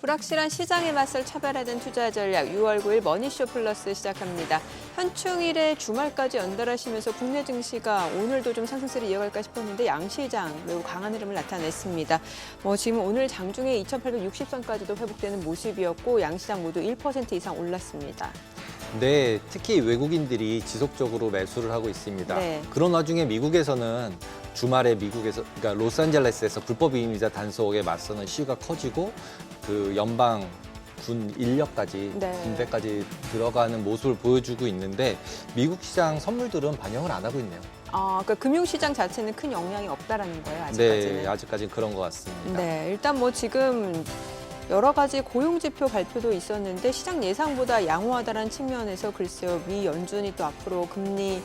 불확실한 시장에 맞설 차별화된 투자 전략 6월 9일 머니쇼 플러스 시작합니다. 현충일에 주말까지 연달아시면서 국내 증시가 오늘도 좀 상승세를 이어갈까 싶었는데 양시장 매우 강한 흐름을 나타냈습니다. 지금 오늘 장중에 2,860선까지도 회복되는 모습이었고 양시장 모두 1% 이상 올랐습니다. 네, 특히 외국인들이 지속적으로 매수를 하고 있습니다. 네. 그런 와중에 미국에서는 주말에 그러니까 로스앤젤레스에서 불법 이민자 단속에 맞서는 시위가 커지고 그 연방 군 인력까지 네. 군대까지 들어가는 모습을 보여주고 있는데 미국 시장 선물들은 반영을 안 하고 있네요. 그러니까 금융시장 자체는 큰 영향이 없다라는 거예요, 아직까지는. 네, 아직까지는 그런 것 같습니다. 네, 일단 지금 여러 가지 고용지표 발표도 있었는데 시장 예상보다 양호하다는 측면에서 글쎄요, 미 연준이 또 앞으로 금리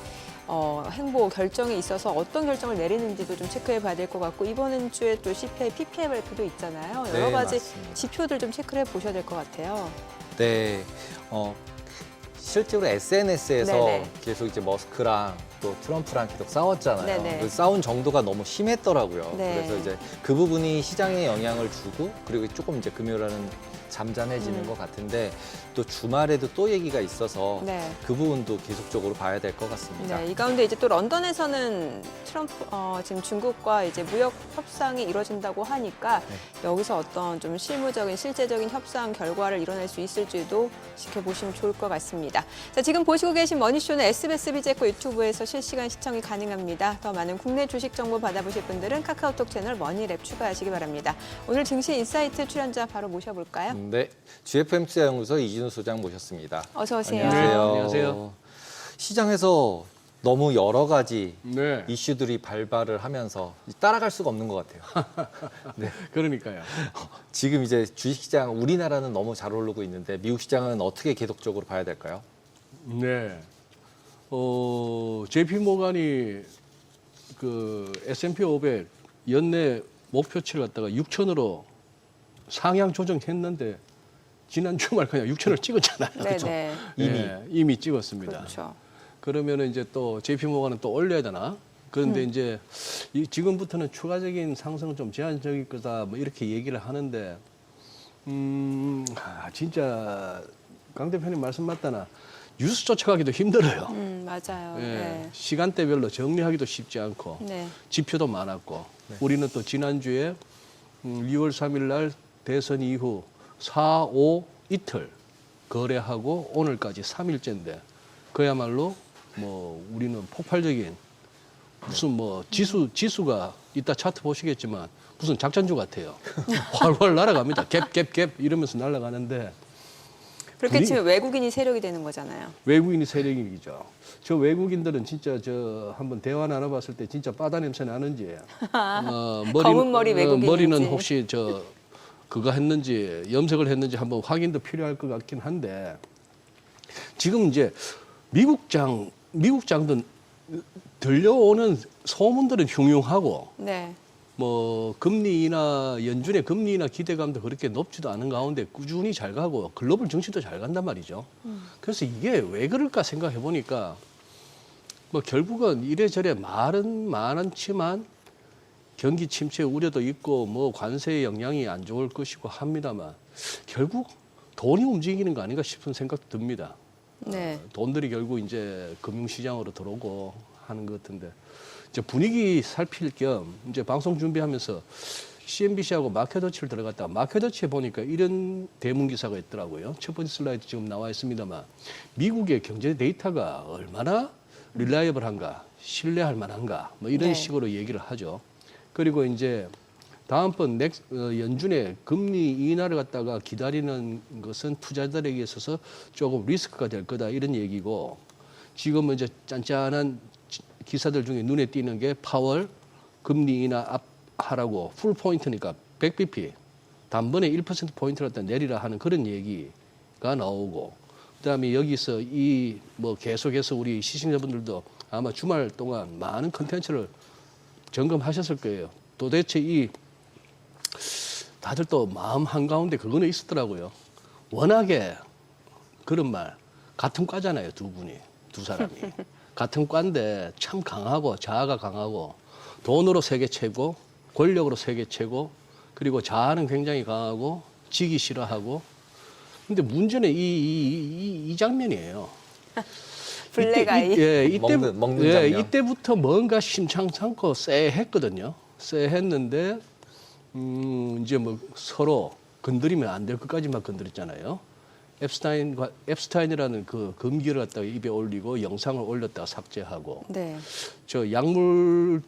행보 결정에 있어서 어떤 결정을 내리는지도 좀 체크해 봐야 될 것 같고 이번 주에 또 CPI, PPI 발표도 있잖아요. 여러 네, 가지 맞습니다. 지표들 좀 체크를 해 보셔야 될 것 같아요. 네, 실제로 SNS에서 네네. 계속 이제 머스크랑 또 트럼프랑 계속 싸웠잖아요. 네네. 그 싸운 정도가 너무 심했더라고요. 네. 그래서 이제 그 부분이 시장에 영향을 주고 그리고 조금 이제 금요일은 잠잠해지는 것 같은데 또 주말에도 또 얘기가 있어서 네. 그 부분도 계속적으로 봐야 될 것 같습니다. 네, 이 가운데 이제 또 런던에서는 트럼프 지금 중국과 이제 무역 협상이 이루어진다고 하니까 네. 여기서 어떤 좀 실무적인 실제적인 협상 결과를 이뤄낼 수 있을지도 지켜보시면 좋을 것 같습니다. 자, 지금 보시고 계신 머니쇼는 SBS 비제코 유튜브에서 실시간 시청이 가능합니다. 더 많은 국내 주식 정보 받아보실 분들은 카카오톡 채널 머니랩 추가하시기 바랍니다. 오늘 증시 인사이트 출연자 바로 모셔볼까요? 네, GFM 투자연구소 이진우 소장 모셨습니다. 어서 오세요. 안녕하세요. 안녕하세요. 시장에서 너무 여러 가지 네. 이슈들이 발발을 하면서 따라갈 수가 없는 것 같아요. 네. 그러니까요. 지금 이제 주식시장 우리나라는 너무 잘 오르고 있는데 미국 시장은 어떻게 계속적으로 봐야 될까요? 네. JP 모간이 그 S&P 500 연내 목표치를 갖다가 6천으로 상향 조정했는데 지난 주말 그냥 6천을 찍었잖아요. 그렇죠? 네네. 이미 찍었습니다. 그렇죠. 그러면 이제 또 JP 모간은 또 올려야 되나? 그런데 이제 지금부터는 추가적인 상승은 좀 제한적일 거다. 뭐 이렇게 얘기를 하는데 진짜 강 대표님 말씀 맞다나 뉴스 쫓아가기도 힘들어요. 맞아요. 예, 네. 시간대별로 정리하기도 쉽지 않고 네. 지표도 많았고 우리는 또 지난주에 2월 3일 날 대선 이후 4, 5 이틀 거래하고 오늘까지 3일째인데 그야말로 우리는 폭발적인 무슨 지수가 이따 차트 보시겠지만 무슨 작전주 같아요. 활활 날아갑니다. 갭 이러면서 날아가는데 그렇게 치면 외국인이 세력이 되는 거잖아요. 외국인이 세력이죠. 저 외국인들은 진짜 한번 대화 나눠봤을 때 진짜 바다 냄새 나는지 검은 머리 외국인인지. 머리는 혹시 그거 했는지 염색을 했는지 한번 확인도 필요할 것 같긴 한데 지금 이제 미국장도 들려오는 소문들은 흉흉하고 네. 금리 인하 연준의 금리 인하 기대감도 그렇게 높지도 않은 가운데 꾸준히 잘 가고 글로벌 증시도 잘 간단 말이죠. 그래서 이게 왜 그럴까 생각해 보니까 결국은 이래저래 말은 많지만 경기 침체 우려도 있고 관세의 영향이 안 좋을 것이고 합니다만 결국 돈이 움직이는 거 아닌가 싶은 생각도 듭니다. 네. 돈들이 결국 이제 금융시장으로 들어오고 하는 것 같은데 이제 분위기 살필 겸 이제 방송 준비하면서 CNBC하고 마켓워치를 들어갔다가 마켓워치에 보니까 이런 대문 기사가 있더라고요. 첫 번째 슬라이드 지금 나와 있습니다만 미국의 경제 데이터가 얼마나 릴라이블한가, 신뢰할 만한가 이런 네. 식으로 얘기를 하죠. 그리고 이제 다음번 연준의 금리 인하를 갖다가 기다리는 것은 투자자들에게 있어서 조금 리스크가 될 거다 이런 얘기고 지금은 이제 짠짠한 기사들 중에 눈에 띄는 게 파월 금리 인하 하라고 풀 포인트니까 100bp 단번에 1%포인트를 갖다 내리라 하는 그런 얘기가 나오고 그다음에 여기서 계속해서 우리 시청자분들도 아마 주말 동안 많은 컨텐츠를 점검하셨을 거예요. 도대체 다들 또 마음 한가운데 그거는 있었더라고요. 워낙에 그런 말 같은 과잖아요. 두 사람이. 같은 과인데 참 강하고 자아가 강하고 돈으로 세계 최고, 권력으로 세계 최고, 그리고 자아는 굉장히 강하고 지기 싫어하고. 근데 문제는 이 장면이에요. 블랙아이. 먹는 장면. 이때부터 뭔가 심상찮고 쎄했거든요. 쎄했는데 이제 뭐 서로 건드리면 안 될 것까지만 건드렸잖아요. 앱스타인이라는 그 금기를 갖다가 입에 올리고 영상을 올렸다가 삭제하고 네. 저 약물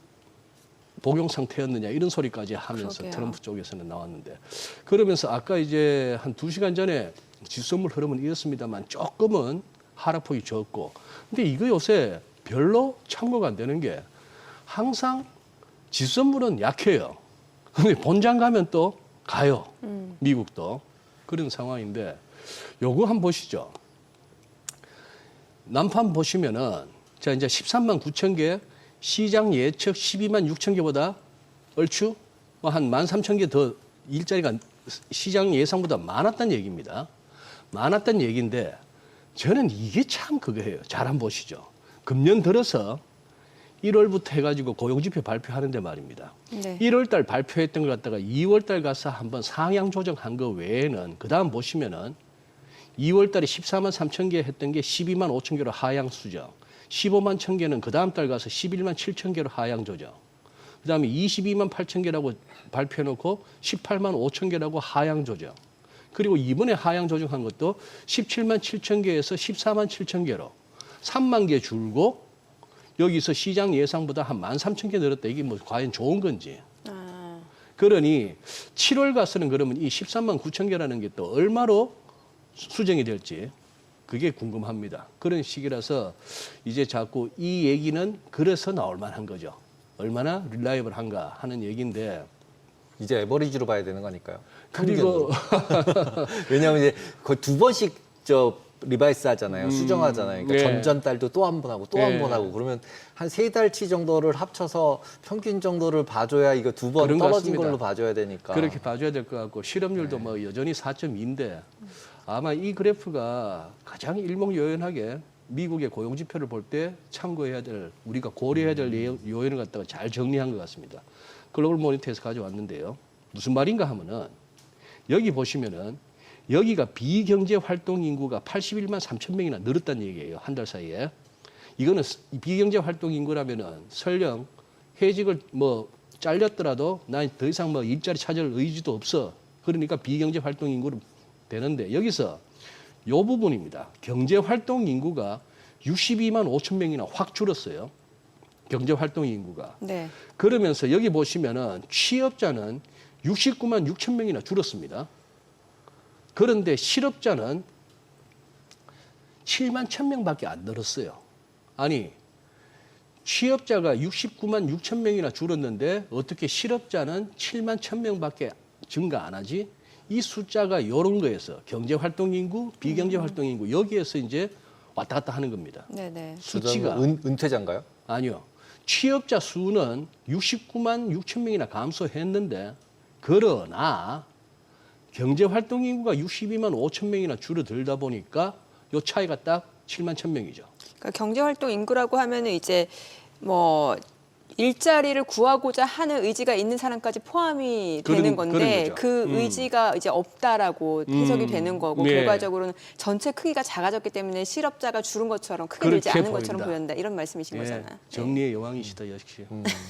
복용 상태였느냐 이런 소리까지 하면서 그러게요. 트럼프 쪽에서는 나왔는데 그러면서 아까 이제 한 2시간 전에 지수선물 흐름은 이렇습니다만 조금은 하락폭이 적고 근데 이거 요새 별로 참고가 안 되는 게 항상 지수선물은 약해요. 근데 본장 가면 또 가요. 미국도 그런 상황인데 요거 한번 보시죠. 남판 보시면은 자 이제 13만 9천 개 시장 예측 12만 6천 개보다 얼추 뭐 한 13,000개 더 일자리가 시장 예상보다 많았다는 얘기입니다. 많았다는 얘기인데 저는 이게 참 그거예요. 잘 한번 보시죠. 금년 들어서 1월부터 해가지고 고용지표 발표하는데 말입니다. 네. 1월 달 발표했던 걸 갖다가 2월 달 가서 한번 상향 조정한 거 외에는 그 다음 보시면은 2월 달에 14만 3천 개 했던 게 12만 5천 개로 하향 수정. 15만 천 개는 그 다음 달 가서 11만 7천 개로 하향 조정. 그 다음에 22만 8천 개라고 발표해놓고 18만 5천 개라고 하향 조정. 그리고 이번에 하향 조정한 것도 17만 7천 개에서 14만 7천 개로 3만 개 줄고 여기서 시장 예상보다 한 13,000개 늘었다. 이게 뭐 과연 좋은 건지. 아, 그러니 7월 가서는 그러면 이 13만 9천 개라는 게 또 얼마로 수정이 될지 그게 궁금합니다. 그런 시기라서 이제 자꾸 이 얘기는 그래서 나올 만한 거죠. 얼마나 릴라이블한가 하는 얘기인데 이제 에버리지로 봐야 되는 거니까요. 그리고 왜냐하면 이제 거의 2번씩 리바이스 하잖아요. 수정하잖아요. 그러니까 네. 전전 달도 또 한 번 하고 또 한 번 하고 그러면 한 3달치 정도를 합쳐서 평균 정도를 봐줘야 이거 2번 그런 것 떨어진 같습니다. 걸로 봐줘야 되니까. 그렇게 봐줘야 될 것 같고 실업률도 뭐 여전히 4.2인데 아마 이 그래프가 가장 일목요연하게 미국의 고용 지표를 볼 때 참고해야 될 우리가 고려해야 될 요인을 갖다가 잘 정리한 것 같습니다. 글로벌 모니터에서 가져왔는데요. 무슨 말인가 하면은 여기 보시면은 여기가 비경제 활동 인구가 81만 3천 명이나 늘었다는 얘기예요. 한 달 사이에. 이거는 비경제 활동 인구라면은 설령 해직을 뭐 잘렸더라도 난 더 이상 뭐 일자리 찾을 의지도 없어. 그러니까 비경제 활동 인구로 되는데 여기서 요 부분입니다. 경제 활동 인구가 62만 5천 명이나 확 줄었어요. 경제 활동 인구가. 네. 그러면서 여기 보시면은 취업자는 69만 6천 명이나 줄었습니다. 그런데 실업자는 7만 1천 명밖에 안 늘었어요. 아니 취업자가 69만 6천 명이나 줄었는데 어떻게 실업자는 7만 1천 명밖에 증가 안 하지? 이 숫자가 이런 거에서 경제활동 인구, 비경제활동 인구 여기에서 이제 왔다 갔다 하는 겁니다. 네네. 수치가 은퇴자인가요? 아니요. 취업자 수는 69만 6천 명이나 감소했는데 그러나 경제활동 인구가 62만 5천 명이나 줄어들다 보니까 요 차이가 딱 7만 1천 명이죠. 그러니까 경제활동 인구라고 하면은 이제 뭐 일자리를 구하고자 하는 의지가 있는 사람까지 포함이 되는 그런 건데 거죠. 그 의지가 이제 없다라고 해석이 되는 거고 네. 결과적으로는 전체 크기가 작아졌기 때문에 실업자가 줄은 것처럼 크게 늘지 그렇게 않은 것처럼 보인다. 보인다 이런 말씀이신 예, 거잖아요. 정리의 여왕이시다 역시.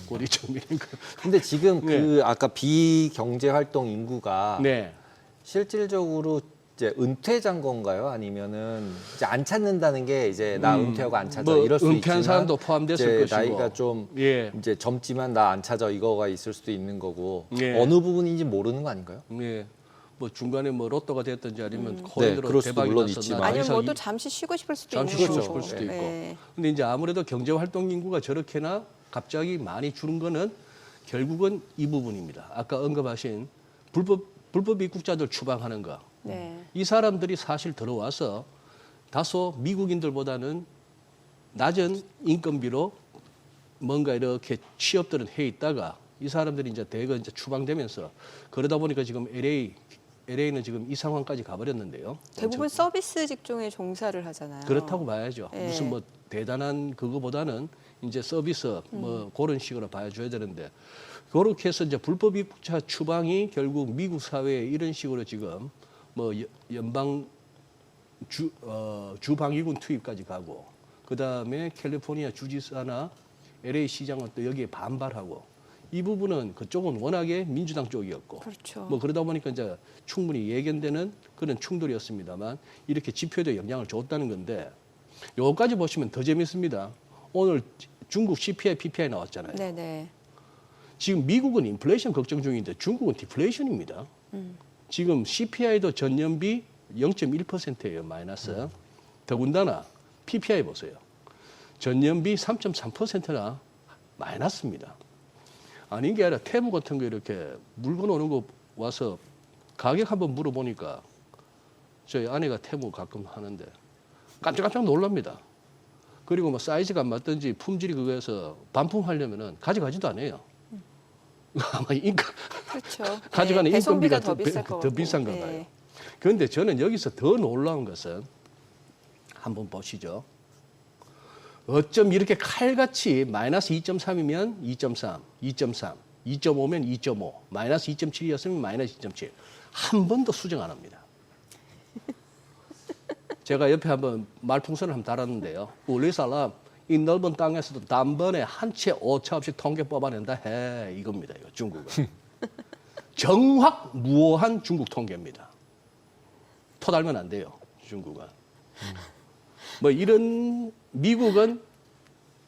꼬리 정리는 거. 근데 지금 네. 그 아까 비경제 활동 인구가 네. 실질적으로 이제 은퇴자인 건가요? 아니면은 이제 안 찾는다는 게 이제 나 은퇴하고 안 찾아 뭐 이럴 수 은퇴한 있지만 사람도 포함됐을 이제 것이고. 나이가 좀 예. 이제 젊지만 나 안 찾아 이거가 있을 수도 있는 거고 예. 어느 부분인지 모르는 거 아닌가요? 예. 뭐 중간에 뭐 로또가 됐든지 아니면 코인으로 그럴 수도 대박이 물론 나서 있지만. 나 아니면 이상 뭐 또 잠시 쉬고 싶을 수도 잠시 있는 쉬고 거고. 싶을 수도 있고. 네. 근데 이제 아무래도 경제 활동 인구가 저렇게나 갑자기 많이 줄은 거는 결국은 이 부분입니다. 아까 언급하신 불법 입국자들 추방하는 거. 네. 이 사람들이 사실 들어와서 다소 미국인들보다는 낮은 인건비로 뭔가 이렇게 취업들은 해 있다가 이 사람들이 이제 대거 이제 추방되면서 그러다 보니까 지금 LA는 지금 이 상황까지 가버렸는데요. 대부분 서비스 직종에 종사를 하잖아요. 그렇다고 봐야죠. 예. 무슨 뭐 대단한 그거보다는 이제 서비스 뭐 그런 식으로 봐줘야 되는데 그렇게 해서 이제 불법 입국자 추방이 결국 미국 사회에 이런 식으로 지금 뭐 연방 주방위군 투입까지 가고 그다음에 캘리포니아 주지사나 LA 시장은 또 여기에 반발하고 이 부분은 그쪽은 워낙에 민주당 쪽이었고 그렇죠. 뭐 그러다 보니까 이제 충분히 예견되는 그런 충돌이었습니다만 이렇게 지표에도 영향을 줬다는 건데 요거까지 보시면 더 재밌습니다. 오늘 중국 CPI, PPI 나왔잖아요. 네네. 지금 미국은 인플레이션 걱정 중인데 중국은 디플레이션입니다. 지금 CPI도 전년비 0.1%예요, 마이너스. 더군다나 PPI 보세요. 전년비 3.3%나 마이너스입니다. 아닌 게 아니라 태무 같은 거 이렇게 물건 오는 거 와서 가격 한번 물어보니까 저희 아내가 태무 가끔 하는데 깜짝깜짝 놀랍니다. 그리고 뭐 사이즈가 안 맞든지 품질이 그거에서 반품하려면은 가져가지도 않아요. 아마 인가 그렇죠. 가져가는 네, 인건비가 배송비가 더 비쌀 것 더 같고. 비싼가 네. 봐요. 그런데 저는 여기서 더 놀라운 것은 한번 보시죠. 어쩜 이렇게 칼같이 마이너스 2.3이면 2.3, 2.3, 2.5면 2.5, 마이너스 2.7이었으면 마이너스 2.7. 한 번도 수정 안 합니다. 제가 옆에 한번 말풍선을 한번 달았는데요. 우리 사람 이 넓은 땅에서도 단번에 한 채 오차 없이 통계 뽑아낸다 해 이겁니다. 이거 중국은. 정확무오한 중국 통계입니다. 토 달면 안 돼요. 중국은. 뭐 이런 미국은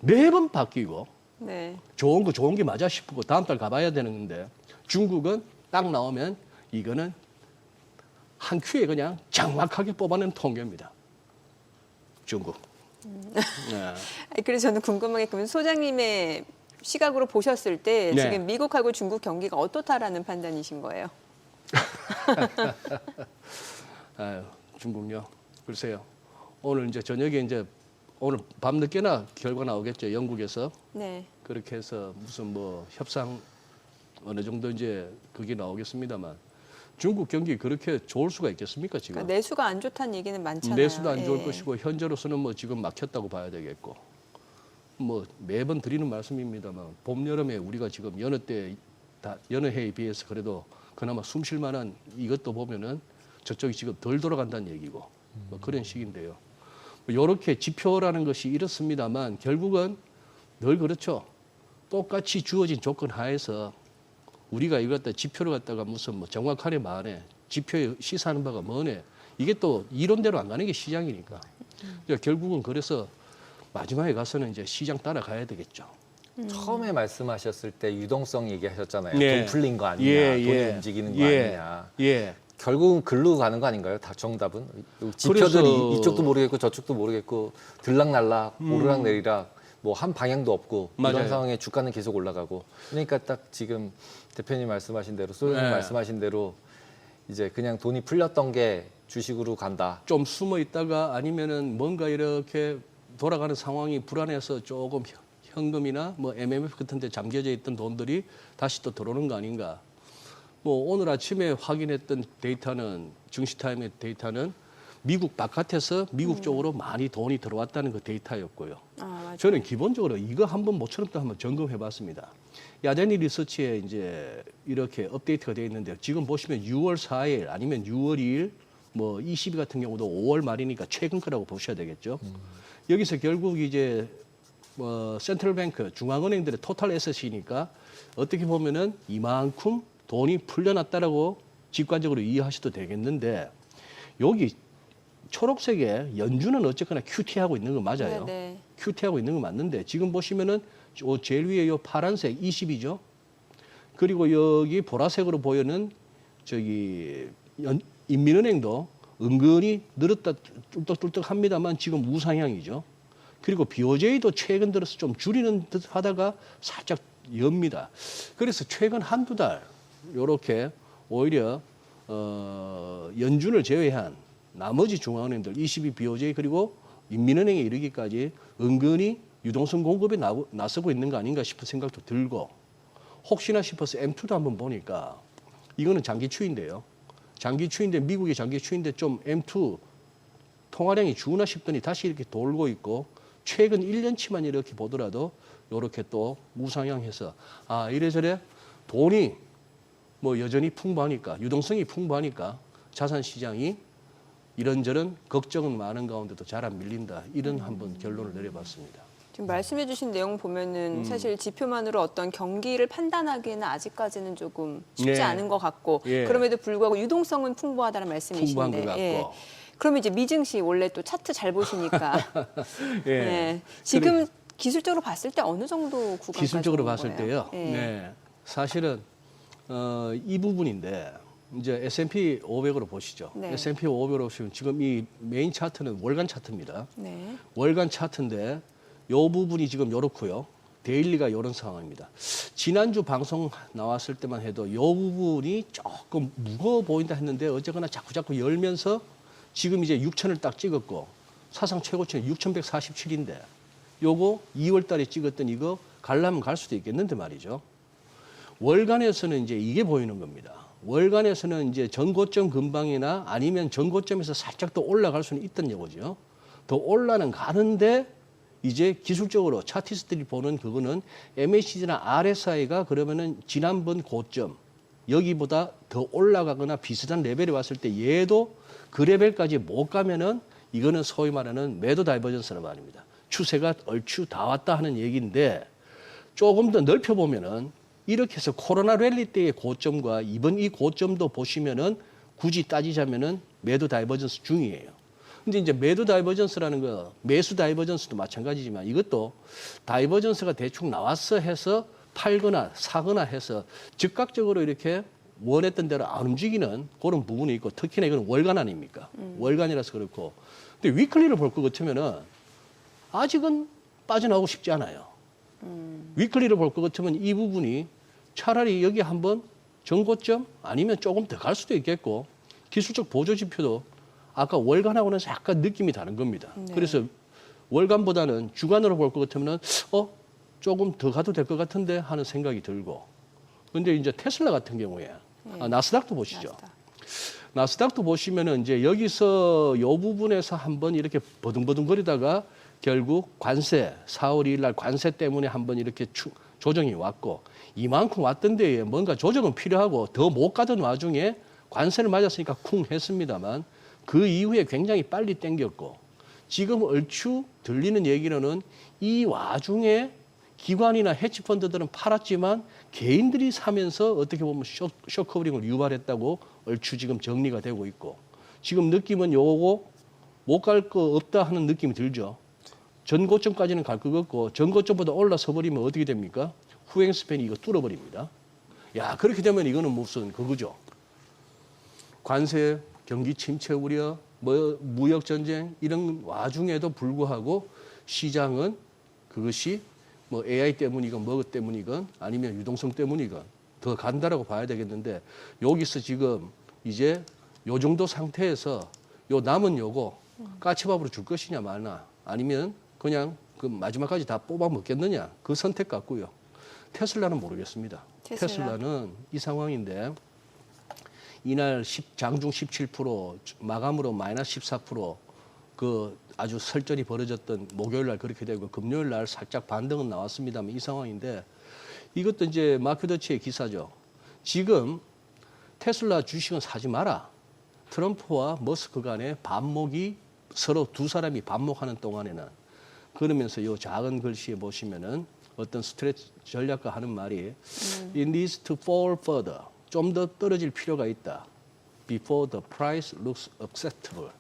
매번 바뀌고 네. 좋은 게 맞아 싶고 다음 달 가봐야 되는데 중국은 딱 나오면 이거는 한 큐에 그냥 정확하게 뽑아낸 통계입니다. 중국. 네. 아니, 그래서 저는 궁금한 게 그러면 소장님의 시각으로 보셨을 때 네. 지금 미국하고 중국 경기가 어떻다라는 판단이신 거예요? 아유, 중국요. 글쎄요. 오늘 이제 저녁에 이제 오늘 밤 늦게나 결과 나오겠죠. 영국에서 네. 그렇게 해서 무슨 뭐 협상 어느 정도 이제 그게 나오겠습니다만 중국 경기 그렇게 좋을 수가 있겠습니까 지금? 그러니까 내수가 안 좋다는 얘기는 많잖아요. 내수도 안 좋을 예. 것이고 현재로서는 뭐 지금 막혔다고 봐야 되겠고 뭐 매번 드리는 말씀입니다만 봄 여름에 우리가 지금 여느 해에 비해서 그래도 그나마 숨쉴 만한 이것도 보면은 저쪽이 지금 덜 돌아간다는 얘기고 뭐 그런 식인데요. 이렇게 지표라는 것이 이렇습니다만 결국은 늘 그렇죠. 똑같이 주어진 조건 하에서 우리가 이걸 갖다 지표를 갖다가 무슨 뭐 정확하네 마네 지표에 시사하는 바가 뭐네 이게 또 이론대로 안 가는 게 시장이니까 결국은 그래서 마지막에 가서는 이제 시장 따라가야 되겠죠. 처음에 말씀하셨을 때 유동성 얘기하셨잖아요. 예. 돈 풀린 거 아니냐, 예, 돈이 예. 움직이는 거 예. 아니냐. 예. 결국은 글로 가는 거 아닌가요? 다 정답은 지표들이 그래서- 이쪽도 모르겠고 저쪽도 모르겠고 들락날락 오르락내리락 뭐 한 방향도 없고 맞아요. 이런 상황에 주가는 계속 올라가고 그러니까 딱 지금 대표님 말씀하신 대로 소장님 네. 말씀하신 대로 이제 그냥 돈이 풀렸던 게 주식으로 간다. 좀 숨어 있다가 아니면은 뭔가 이렇게 돌아가는 상황이 불안해서 조금 현금이나 뭐 MMF 같은 데 잠겨져 있던 돈들이 다시 또 들어오는 거 아닌가. 뭐 오늘 아침에 확인했던 데이터는 증시타임의 데이터는 미국 바깥에서 미국 쪽으로 많이 돈이 들어왔다는 그 데이터였고요. 아, 맞아요. 저는 기본적으로 이거 한번 모처럼 또 한번 점검해봤습니다. 야데니 리서치에 이제 이렇게 업데이트가 되어 있는데 지금 보시면 6월 4일 아니면 6월 2일 뭐 20일 같은 경우도 5월 말이니까 최근 거라고 보셔야 되겠죠. 여기서 결국 이제 센트럴뱅크 중앙은행들의 토탈 에셋이니까 어떻게 보면은 이만큼 돈이 풀려났다라고 직관적으로 이해하셔도 되겠는데 여기 초록색에 연준은 어쨌거나 QT하고 있는 거 맞아요. 네, 네. QT하고 있는 거 맞는데 지금 보시면은 제일 위에 요 파란색 20이죠. 그리고 여기 보라색으로 보이는 저기 인민은행도 은근히 늘었다 뚫떡뚫떡 합니다만 지금 우상향이죠. 그리고 BOJ도 최근 들어서 좀 줄이는 듯 하다가 살짝 엽니다. 그래서 최근 한두 달 요렇게 오히려 연준을 제외한 나머지 중앙은행들 22 BOJ 그리고 인민은행에 이르기까지 은근히 유동성 공급에 나서고 있는 거 아닌가 싶은 생각도 들고 혹시나 싶어서 M2도 한번 보니까 이거는 장기 추인데요. 장기 추인데 미국의 장기 추인데 좀 M2 통화량이 주나 싶더니 다시 이렇게 돌고 있고 최근 1년치만 이렇게 보더라도 이렇게 또 우상향해서 이래저래 돈이 뭐 여전히 풍부하니까 유동성이 풍부하니까 자산 시장이 이런저런 걱정은 많은 가운데도 잘 안 밀린다. 이런 한번 결론을 내려봤습니다. 지금 말씀해주신 내용 보면은 사실 지표만으로 어떤 경기를 판단하기에는 아직까지는 조금 쉽지 네. 않은 것 같고 예. 그럼에도 불구하고 유동성은 풍부하다는 말씀이신데. 풍부한 것 같고. 예. 그러면 이제 미증시 원래 또 차트 잘 보시니까 예. 예. 지금 기술적으로 봤을 때 어느 정도 구간까지 기술적으로 온 봤을 거예요? 때요. 예. 네. 사실은 이 부분인데 이제 S&P 500으로 보시죠. 네. S&P 500으로 보시면 지금 이 메인 차트는 월간 차트입니다. 네. 월간 차트인데 요 부분이 지금 요렇고요. 데일리가 이런 상황입니다. 지난주 방송 나왔을 때만 해도 요 부분이 조금 무거워 보인다 했는데 어쨌거나 자꾸 열면서 지금 이제 6천을 딱 찍었고 사상 최고치는 6,147인데 요거 2월 달에 찍었던 이거 가려면 갈 수도 있겠는데 말이죠. 월간에서는 이제 이게 보이는 겁니다. 월간에서는 이제 전고점 근방이나 아니면 전고점에서 살짝 더 올라갈 수는 있던 거죠. 더 올라는 가는데 이제 기술적으로 차티스트들이 보는 그거는 MACD나 RSI가 그러면은 지난번 고점 여기보다 더 올라가거나 비슷한 레벨에 왔을 때 얘도 그 레벨까지 못 가면은 이거는 소위 말하는 매도 다이버전스란 말입니다. 추세가 얼추 다 왔다 하는 얘기인데 조금 더 넓혀보면은 이렇게 해서 코로나 랠리 때의 고점과 이번 이 고점도 보시면은 굳이 따지자면은 매도 다이버전스 중이에요. 근데 이제 매도 다이버전스라는 거 매수 다이버전스도 마찬가지지만 이것도 다이버전스가 대충 나왔어 해서 팔거나 사거나 해서 즉각적으로 이렇게 원했던 대로 안 움직이는 그런 부분이 있고 특히나 이건 월간 아닙니까? 월간이라서 그렇고. 근데 위클리를 볼 것 같으면은 아직은 빠져나오고 싶지 않아요. 위클리를 볼 것 같으면 이 부분이 차라리 여기 한번 전고점 아니면 조금 더 갈 수도 있겠고 기술적 보조 지표도 아까 월간하고는 약간 느낌이 다른 겁니다. 네. 그래서 월간보다는 주간으로 볼 것 같으면은 조금 더 가도 될 것 같은데 하는 생각이 들고. 근데 이제 테슬라 같은 경우에 나스닥도 보시죠. 나스닥도 보시면은 이제 여기서 이 부분에서 한번 이렇게 버둥버둥거리다가 결국 관세 4월 2일 날 관세 때문에 한번 이렇게 조정이 왔고 이만큼 왔던 데에 뭔가 조정은 필요하고 더 못 가던 와중에 관세를 맞았으니까 쿵 했습니다만 그 이후에 굉장히 빨리 땡겼고 지금 얼추 들리는 얘기로는 이 와중에 기관이나 헤지펀드들은 팔았지만 개인들이 사면서 어떻게 보면 숏커버링을 유발했다고 얼추 지금 정리가 되고 있고 지금 느낌은 요거 못 갈 거 없다 하는 느낌이 들죠. 전고점까지는 갈 것 같고 전고점보다 올라서 버리면 어떻게 됩니까? 후행 스팬이 이거 뚫어버립니다. 야 그렇게 되면 이거는 무슨 그거죠. 관세, 경기 침체 우려, 무역 전쟁 이런 와중에도 불구하고 시장은 그것이 뭐 AI 때문이건 뭐 때문이건 아니면 유동성 때문이건 더 간다라고 봐야 되겠는데 여기서 지금 이제 요 정도 상태에서 요 남은 요거 까치밥으로 줄 것이냐 마나 아니면 그냥 그 마지막까지 다 뽑아 먹겠느냐 그 선택 같고요. 테슬라는 모르겠습니다. 테슬라는 이 상황인데 이날 장중 17% 마감으로 마이너스 14% 아주 설전이 벌어졌던 목요일 날 그렇게 되고 금요일 날 살짝 반등은 나왔습니다만 이 상황인데 이것도 이제 마크더치의 기사죠. 지금 테슬라 주식은 사지 마라. 트럼프와 머스크 간의 반목이 서로 두 사람이 반목하는 동안에는 그러면서 이 작은 글씨에 보시면은 어떤 스트레치 전략가 하는 말이 It needs to fall further. 좀 더 떨어질 필요가 있다. Before the price looks acceptable.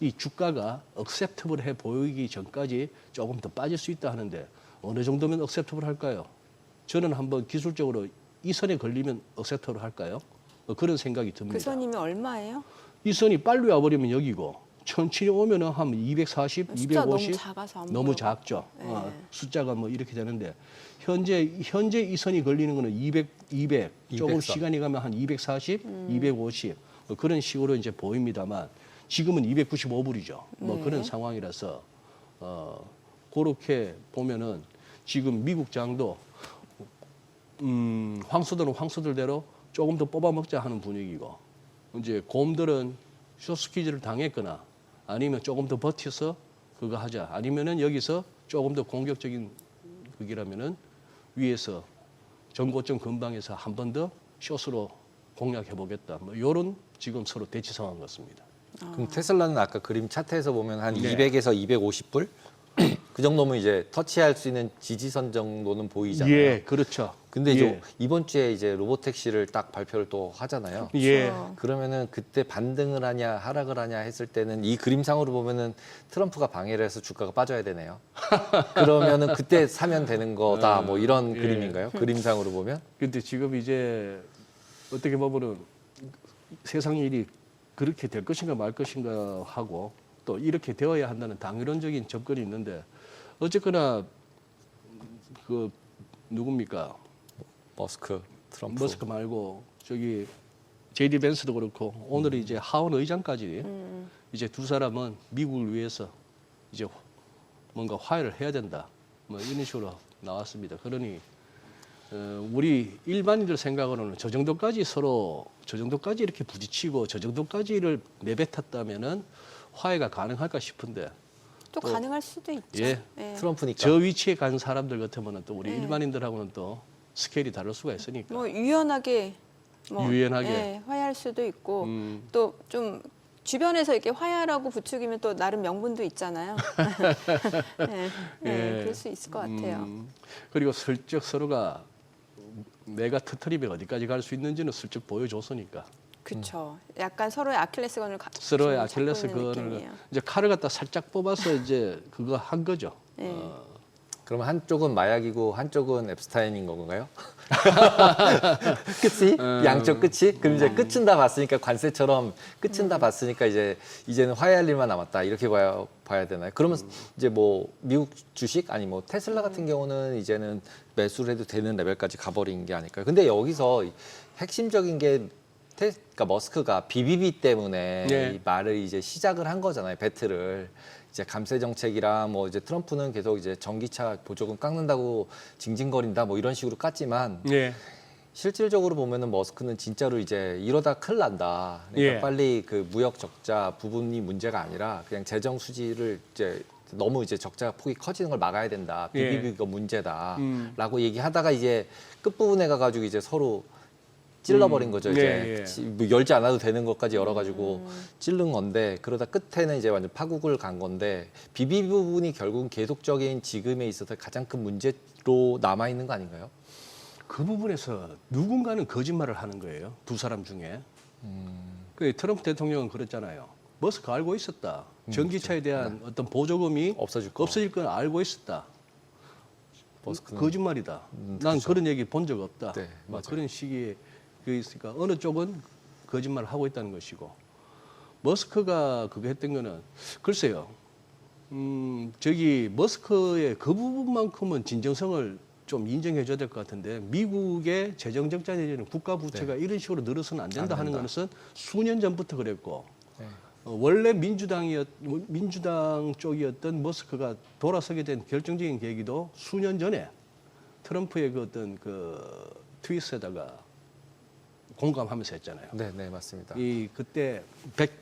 이 주가가 acceptable 해 보이기 전까지 조금 더 빠질 수 있다 하는데 어느 정도면 acceptable 할까요? 저는 한번 기술적으로 이 선에 걸리면 acceptable 할까요? 그런 생각이 듭니다. 그 선이면 얼마예요? 이 선이 빨리 와버리면 여기고 천천히 오면은 한 240, 숫자 250 너무 작아서 안 너무 보여요. 작죠. 네. 숫자가 뭐 이렇게 되는데 현재 이 선이 걸리는 거는 200 조금 204. 시간이 가면 한 240, 250 그런 식으로 이제 보입니다만 지금은 295불이죠. 뭐 네. 그런 상황이라서 그렇게 보면은 지금 미국 장도 황소들은 황소들대로 조금 더 뽑아먹자 하는 분위기고 이제 곰들은 숏스퀴즈를 당했거나 아니면 조금 더 버텨서 그거 하자 아니면은 여기서 조금 더 공격적인 극이라면은 위에서 전고점 근방에서 한 번 더 숏으로 공략해 보겠다. 뭐 이런 지금 서로 대치 상황 같습니다. 그럼 테슬라는 아까 그림 차트에서 보면 한 네. 200에서 250불 그 정도면 이제 터치할 수 있는 지지선 정도는 보이잖아요. 예, 그렇죠. 근데 예. 이제 이번 주에 이제 로보택시를 딱 발표를 또 하잖아요. 예. 그렇죠. 그러면은 그때 반등을 하냐 하락을 하냐 했을 때는 이 그림상으로 보면은 트럼프가 방해를 해서 주가가 빠져야 되네요. 그러면은 그때 사면 되는 거다 뭐 이런 예. 그림인가요? 그림상으로 보면? 근데 지금 이제 어떻게 보면은 세상 일이 그렇게 될 것인가 말 것인가 하고 또 이렇게 되어야 한다는 당위론적인 접근이 있는데 어쨌거나 그 누굽니까? 머스크, 트럼프. 머스크 말고 저기 제이디 벤스도 그렇고 오늘 이제 하원 의장까지 이제 두 사람은 미국을 위해서 이제 뭔가 화해를 해야 된다. 뭐 이런 식으로 나왔습니다. 그러니 우리 일반인들 생각으로는 저 정도까지 서로 저 정도까지 이렇게 부딪히고 저 정도까지를 내뱉었다면은 화해가 가능할까 싶은데 또 가능할 수도 있죠. 예. 예. 트럼프니까. 저 위치에 간 사람들 같으면은 또 우리 네. 일반인들하고는 또 스케일이 다를 수가 있으니까. 뭐 유연하게 유연하게. 예, 화해할 수도 있고 음. 또 좀 주변에서 이렇게 화해라고 부추기면 또 나름 명분도 있잖아요. 예, 예, 예. 그럴 수 있을 것 같아요. 그리고 슬쩍 서로가 내가 터트리면 어디까지 갈 수 있는지는 슬쩍 보여줬으니까. 그렇죠. 약간 서로의 아킬레스건을 서로의 지금 잡고 있는 아킬레스건을 느낌이에요. 이제 칼을 갖다 살짝 뽑아서 이제 그거 한 거죠. 예. 그러면 한쪽은 마약이고 한쪽은 앱스타인인 건가요? 끝이? 양쪽 끝이? 그럼 이제 끝은 다 봤으니까 관세처럼 끝은 다 봤으니까 이제는 화해할 일만 남았다 이렇게 봐야 되나요? 그러면 이제 뭐 미국 주식 아니 뭐 테슬라 같은 경우는 이제는 매수를 해도 되는 레벨까지 가버린 게 아닐까요? 근데 여기서 핵심적인 게 그러니까 머스크가 BBB 때문에 네. 이 말을 이제 시작을 한 거잖아요. 배틀을. 이제 감세 정책이랑 뭐 이제 트럼프는 계속 이제 전기차 보조금 깎는다고 징징거린다 뭐 이런 식으로 깠지만 예. 실질적으로 보면은 머스크는 진짜로 이제 이러다 큰일 난다. 그러니까 예. 빨리 그 무역 적자 부분이 문제가 아니라 그냥 재정 수지를 이제 너무 이제 적자 폭이 커지는 걸 막아야 된다. 예. BBB가 문제다라고 얘기하다가 이제 끝부분에 가가지고 이제 서로 찔러버린 거죠. 이제 뭐 열지 않아도 되는 것까지 열어가지고 찔른 건데 그러다 끝에는 이제 완전 파국을 간 건데 BBB 부분이 결국은 계속적인 지금에 있어서 가장 큰 문제로 남아 있는 거 아닌가요? 그 부분에서 누군가는 거짓말을 하는 거예요. 두 사람 중에. 그 트럼프 대통령은 그랬잖아요. 머스크 알고 있었다. 전기차에 대한 어떤 보조금이 없어질 건 알고 있었다. 머스크는 거짓말이다. 난 그렇죠. 그런 얘기 본 적 없다. 네, 막 맞아요. 그런 식의 그 있으니까 어느 쪽은 거짓말을 하고 있다는 것이고 머스크가 그거 했던 거는 글쎄요. 저기 머스크의 그 부분만큼은 진정성을 좀 인정해 줘야 될 것 같은데 미국의 재정 적자 내지는 국가 부채가 이런 식으로 늘어서는 안 된다 하는 것은 수년 전부터 그랬고 네. 원래 민주당 쪽이었던 머스크가 돌아서게 된 결정적인 계기도 수년 전에 트럼프의 그 어떤 그 트윗에다가 공감하면서 했잖아요. 네, 네 맞습니다. 이 그때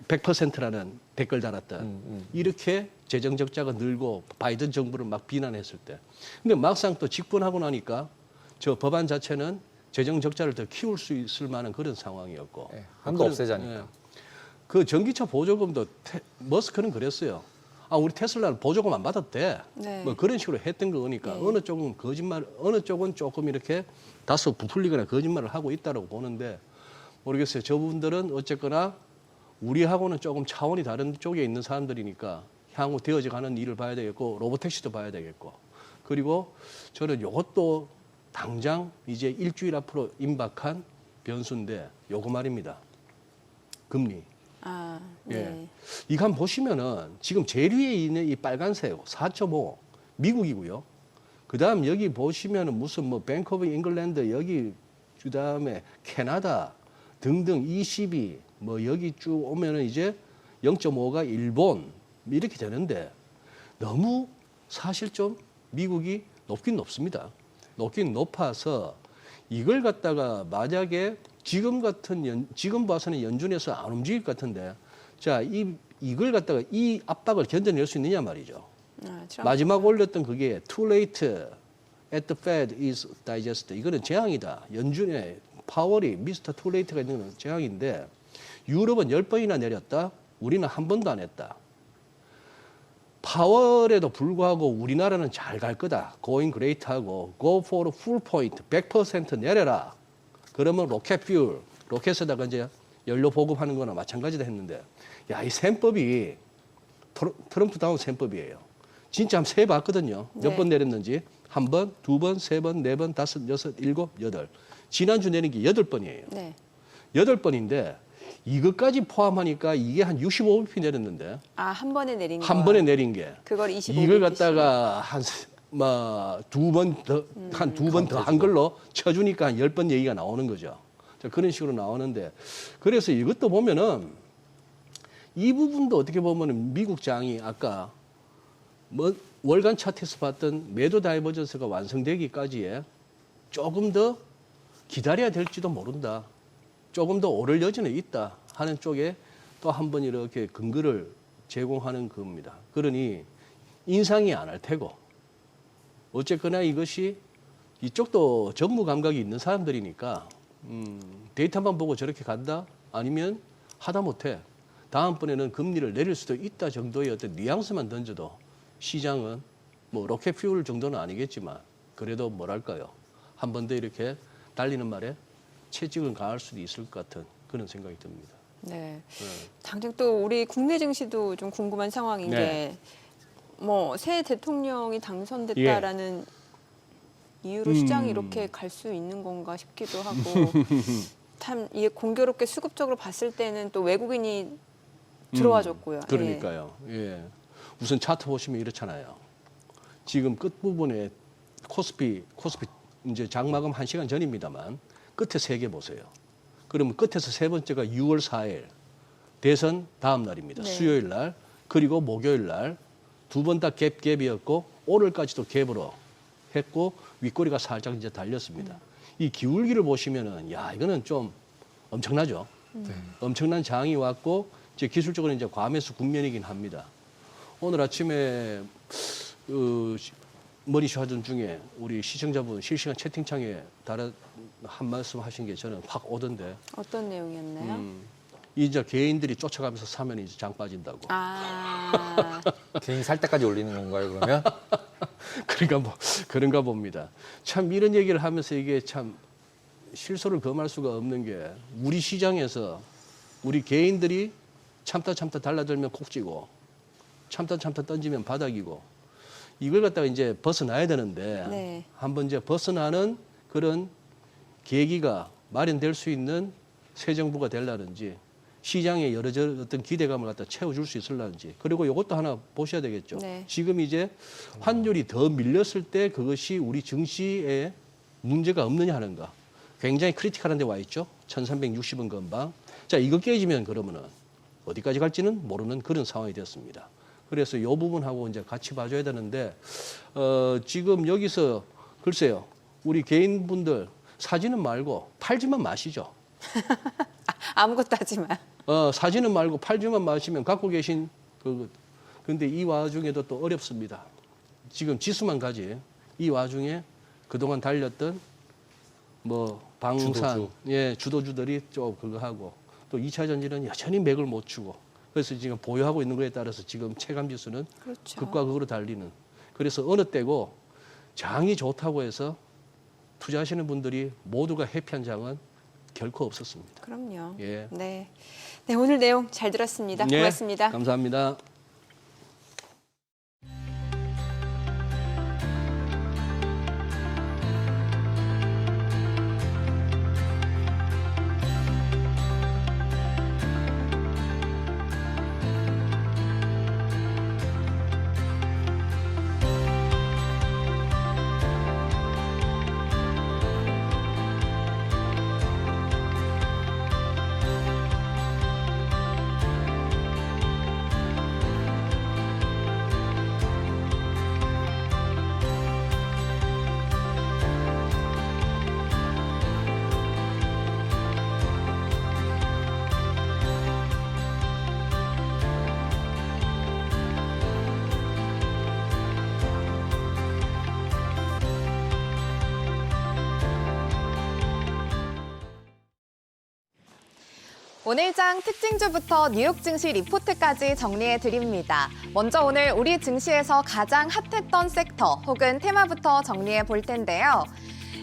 100%라는 댓글 달았던 이렇게 재정 적자가 늘고 바이든 정부를 막 비난했을 때. 근데 막상 또 집권하고 나니까 저 법안 자체는 재정 적자를 더 키울 수 있을 만한 그런 상황이었고. 네, 한도 없애자니까. 예. 그 전기차 보조금도 머스크는 그랬어요. 아, 우리 테슬라는 보조금 안 받아도 돼. 네. 뭐 그런 식으로 했던 거니까 어느 쪽은 거짓말, 어느 쪽은 조금 이렇게 다소 부풀리거나 거짓말을 하고 있다고 보는데 모르겠어요. 저분들은 어쨌거나 우리하고는 조금 차원이 다른 쪽에 있는 사람들이니까 향후 되어져 가는 일을 봐야 되겠고 로보택시도 봐야 되겠고 그리고 저는 이것도 당장 이제 일주일 앞으로 임박한 변수인데 요거 말입니다. 금리. 아, 예. 네. 이거 한번 보시면은 지금 제일 위에 있는 이 빨간색 4.5 미국이고요. 그다음 여기 보시면은 무슨 뭐 뱅크 오브 잉글랜드 여기 그다음에 캐나다 등등 22 뭐 여기 쭉 오면은 이제 0.5가 일본 이렇게 되는데 너무 사실 좀 미국이 높긴 높습니다. 높긴 높아서 이걸 갖다가 만약에 지금 봐서는 연준에서 안 움직일 것 같은데 자, 이걸 갖다가 이 압박을 견뎌낼 수 있느냐 말이죠. 트럼프. 마지막 올렸던 그게 too late at the Fed is digest. 이거는 재앙이다. 연준의 파월이 미스터 too late가 있는 건 재앙인데 유럽은 10번이나 내렸다. 우리는 한 번도 안 했다. 파월에도 불구하고 우리나라는 잘 갈 거다. going great 하고 go for full point 100% 내려라. 그러면 로켓 퓨얼, 로켓에다가 이제 연료 보급하는 거나 마찬가지다 했는데 야, 이 셈법이 트럼프다운 셈법이에요. 진짜 한번 세봤거든요. 몇 네. 번 내렸는지. 한 번, 두 번, 세 번, 네 번, 다섯, 여섯, 일곱, 여덟. 지난주 내린 게 8번이에요. 네. 8번인데 이것까지 포함하니까 이게 한 65bp 내렸는데 한 번에 내린 거. 한 번에 내린 게 그걸 25 이걸 갖다가 두 번 더, 한 두 번 더 한 걸로 쳐주니까 한 10번 얘기가 나오는 거죠. 자, 그런 식으로 나오는데 그래서 이것도 보면은 이 부분도 어떻게 보면은 미국 장이 아까 뭐 월간 차트에서 봤던 매도 다이버전스가 완성되기까지에 조금 더 기다려야 될지도 모른다. 조금 더 오를 여지는 있다 하는 쪽에 또 한 번 이렇게 근거를 제공하는 겁니다. 그러니 인상이 안 할 테고 어쨌거나 이것이 이쪽도 정무 감각이 있는 사람들이니까 데이터만 보고 저렇게 간다? 아니면 하다못해 다음번에는 금리를 내릴 수도 있다 정도의 어떤 뉘앙스만 던져도 시장은 뭐 로켓 퓨얼 정도는 아니겠지만 그래도 뭐랄까요? 한 번 더 이렇게 달리는 말에 채찍은 강할 수도 있을 것 같은 그런 생각이 듭니다. 네. 당장 또 우리 국내 증시도 좀 궁금한 상황인 네. 게 뭐 새 대통령이 당선됐다라는 이유로 시장이 이렇게 갈 수 있는 건가 싶기도 하고 참 이게 공교롭게 수급적으로 봤을 때는 또 외국인이 들어와줬고요. 그러니까요. 예. 우선 차트 보시면 이렇잖아요. 지금 끝 부분에 코스피 이제 장마감 1시간 전입니다만 끝에 3개 보세요. 그러면 끝에서 세 번째가 6월 4일 대선 다음 날입니다. 네. 수요일 날 그리고 목요일 날 두 번 다 갭이었고 오늘까지도 갭으로 했고 윗꼬리가 살짝 이제 달렸습니다. 이 기울기를 보시면은 야 이거는 좀 엄청나죠. 엄청난 장이 왔고 이제 기술적으로 이제 과매수 국면이긴 합니다. 오늘 아침에 머니쇼 하던 중에 우리 시청자분 실시간 채팅창에 한 말씀 하신 게 저는 확 오던데. 어떤 내용이었나요? 이제 개인들이 쫓아가면서 사면 이제 장 빠진다고. 괜히 살 때까지 올리는 건가요, 그러면? 그러니까 뭐 그런가 봅니다. 참 이런 얘기를 하면서 이게 참 실소를 금할 수가 없는 게 우리 시장에서 우리 개인들이 참다 달라들면 콕 찌고 참다 던지면 바닥이고 이걸 갖다가 이제 벗어나야 되는데 네. 한번 이제 벗어나는 그런 계기가 마련될 수 있는 새 정부가 되려는지 시장에 여러 어떤 기대감을 갖다 채워줄 수 있을런지 그리고 이것도 하나 보셔야 되겠죠. 네. 지금 이제 환율이 더 밀렸을 때 그것이 우리 증시에 문제가 없느냐 하는가 굉장히 크리티컬한 데 와 있죠. 1360원 건방. 자 이거 깨지면 그러면은 어디까지 갈지는 모르는 그런 상황이 되었습니다. 그래서 이 부분하고 이제 같이 봐줘야 되는데 지금 여기서 글쎄요 우리 개인분들 사지는 말고 팔지만 마시죠. 아무것도 하지 마. 사지는 말고 팔지만 마시면 갖고 계신 근데 이 와중에도 또 어렵습니다. 지금 지수만 가지 이 와중에 그동안 달렸던 뭐 방산 주도주들이 좀 그거 하고 또 2차 전지는 여전히 맥을 못 추고 그래서 지금 보유하고 있는 거에 따라서 지금 체감 지수는 그렇죠. 극과 극으로 달리는 그래서 어느 때고 장이 좋다고 해서 투자하시는 분들이 모두가 해피한 장은 결코 없었습니다. 그럼요. 예. 네. 네, 오늘 내용 잘 들었습니다. 네, 고맙습니다. 감사합니다. 오늘장 특징주부터 뉴욕 증시 리포트까지 정리해 드립니다. 먼저 오늘 우리 증시에서 가장 핫했던 섹터 혹은 테마부터 정리해 볼 텐데요.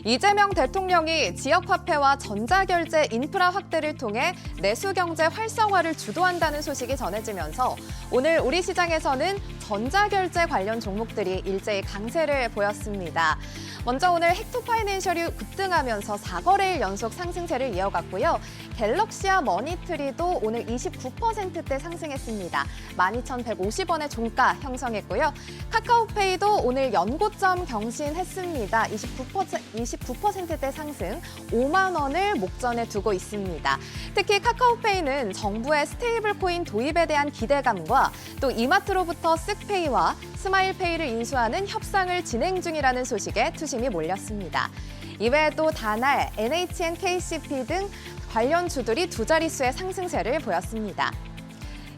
이재명 대통령이 지역화폐와 전자결제 인프라 확대를 통해 내수경제 활성화를 주도한다는 소식이 전해지면서 오늘 우리 시장에서는 전자결제 관련 종목들이 일제히 강세를 보였습니다. 먼저 오늘 헥토파이낸셜이 급등하면서 4거래일 연속 상승세를 이어갔고요. 갤럭시와 머니트리도 오늘 29%대 상승했습니다. 12,150원의 종가 형성했고요. 카카오페이도 오늘 연고점 경신했습니다. 29%대 상승, 5만 원을 목전에 두고 있습니다. 특히 카카오페이는 정부의 스테이블 코인 도입에 대한 기대감과 또 이마트로부터 쓱페이와 스마일페이를 인수하는 협상을 진행 중이라는 소식에 투심이 몰렸습니다. 이외에도 다날, NHN, KCP 등 관련 주들이 두 자릿수의 상승세를 보였습니다.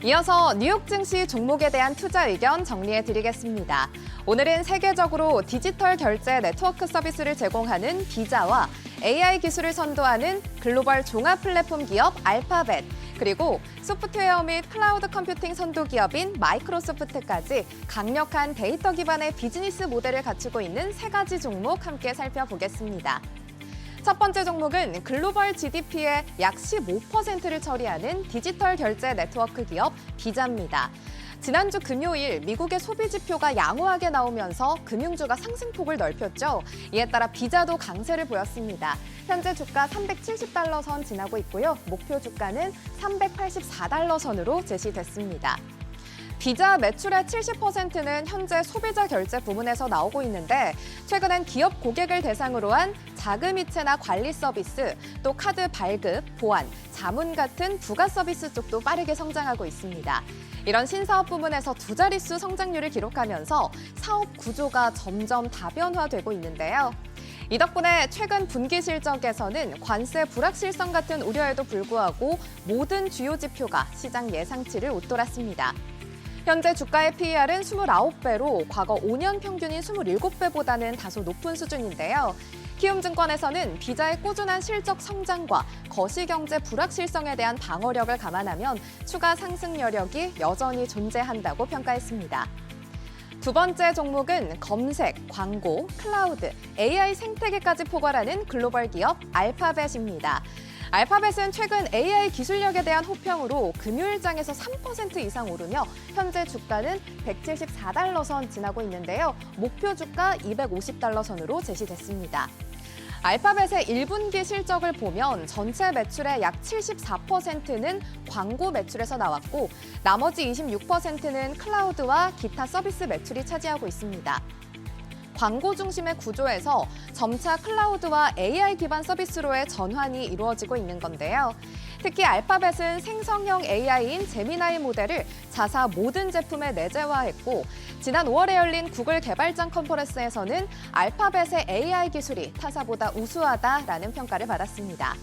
이어서 뉴욕 증시 종목에 대한 투자 의견 정리해 드리겠습니다. 오늘은 세계적으로 디지털 결제 네트워크 서비스를 제공하는 비자와 AI 기술을 선도하는 글로벌 종합 플랫폼 기업 알파벳, 그리고 소프트웨어 및 클라우드 컴퓨팅 선도 기업인 마이크로소프트까지 강력한 데이터 기반의 비즈니스 모델을 갖추고 있는 세 가지 종목 함께 살펴보겠습니다. 첫 번째 종목은 글로벌 GDP의 약 15%를 처리하는 디지털 결제 네트워크 기업 비자입니다. 지난주 금요일 미국의 소비 지표가 양호하게 나오면서 금융주가 상승폭을 넓혔죠. 이에 따라 비자도 강세를 보였습니다. 현재 주가 370달러 선 지나고 있고요. 목표 주가는 384달러 선으로 제시됐습니다. 비자 매출의 70%는 현재 소비자 결제 부문에서 나오고 있는데 최근엔 기업 고객을 대상으로 한 자금이체나 관리 서비스, 또 카드 발급, 보안, 자문 같은 부가 서비스 쪽도 빠르게 성장하고 있습니다. 이런 신사업 부문에서 두 자릿수 성장률을 기록하면서 사업 구조가 점점 다변화되고 있는데요. 이 덕분에 최근 분기 실적에서는 관세 불확실성 같은 우려에도 불구하고 모든 주요 지표가 시장 예상치를 웃돌았습니다. 현재 주가의 PER은 29배로 과거 5년 평균인 27배보다는 다소 높은 수준인데요. 키움증권에서는 비자의 꾸준한 실적 성장과 거시경제 불확실성에 대한 방어력을 감안하면 추가 상승 여력이 여전히 존재한다고 평가했습니다. 두 번째 종목은 검색, 광고, 클라우드, AI 생태계까지 포괄하는 글로벌 기업 알파벳입니다. 알파벳은 최근 AI 기술력에 대한 호평으로 금요일장에서 3% 이상 오르며 현재 주가는 174달러 선 지나고 있는데요. 목표 주가 250달러 선으로 제시됐습니다. 알파벳의 1분기 실적을 보면 전체 매출의 약 74%는 광고 매출에서 나왔고 나머지 26%는 클라우드와 기타 서비스 매출이 차지하고 있습니다. 광고 중심의 구조에서 점차 클라우드와 AI 기반 서비스로의 전환이 이루어지고 있는 건데요. 특히 알파벳은 생성형 AI인 제미나이 모델을 자사 모든 제품에 내재화했고 지난 5월에 열린 구글 개발장 컨퍼런스에서는 알파벳의 AI 기술이 타사보다 우수하다라는 평가를 받았습니다.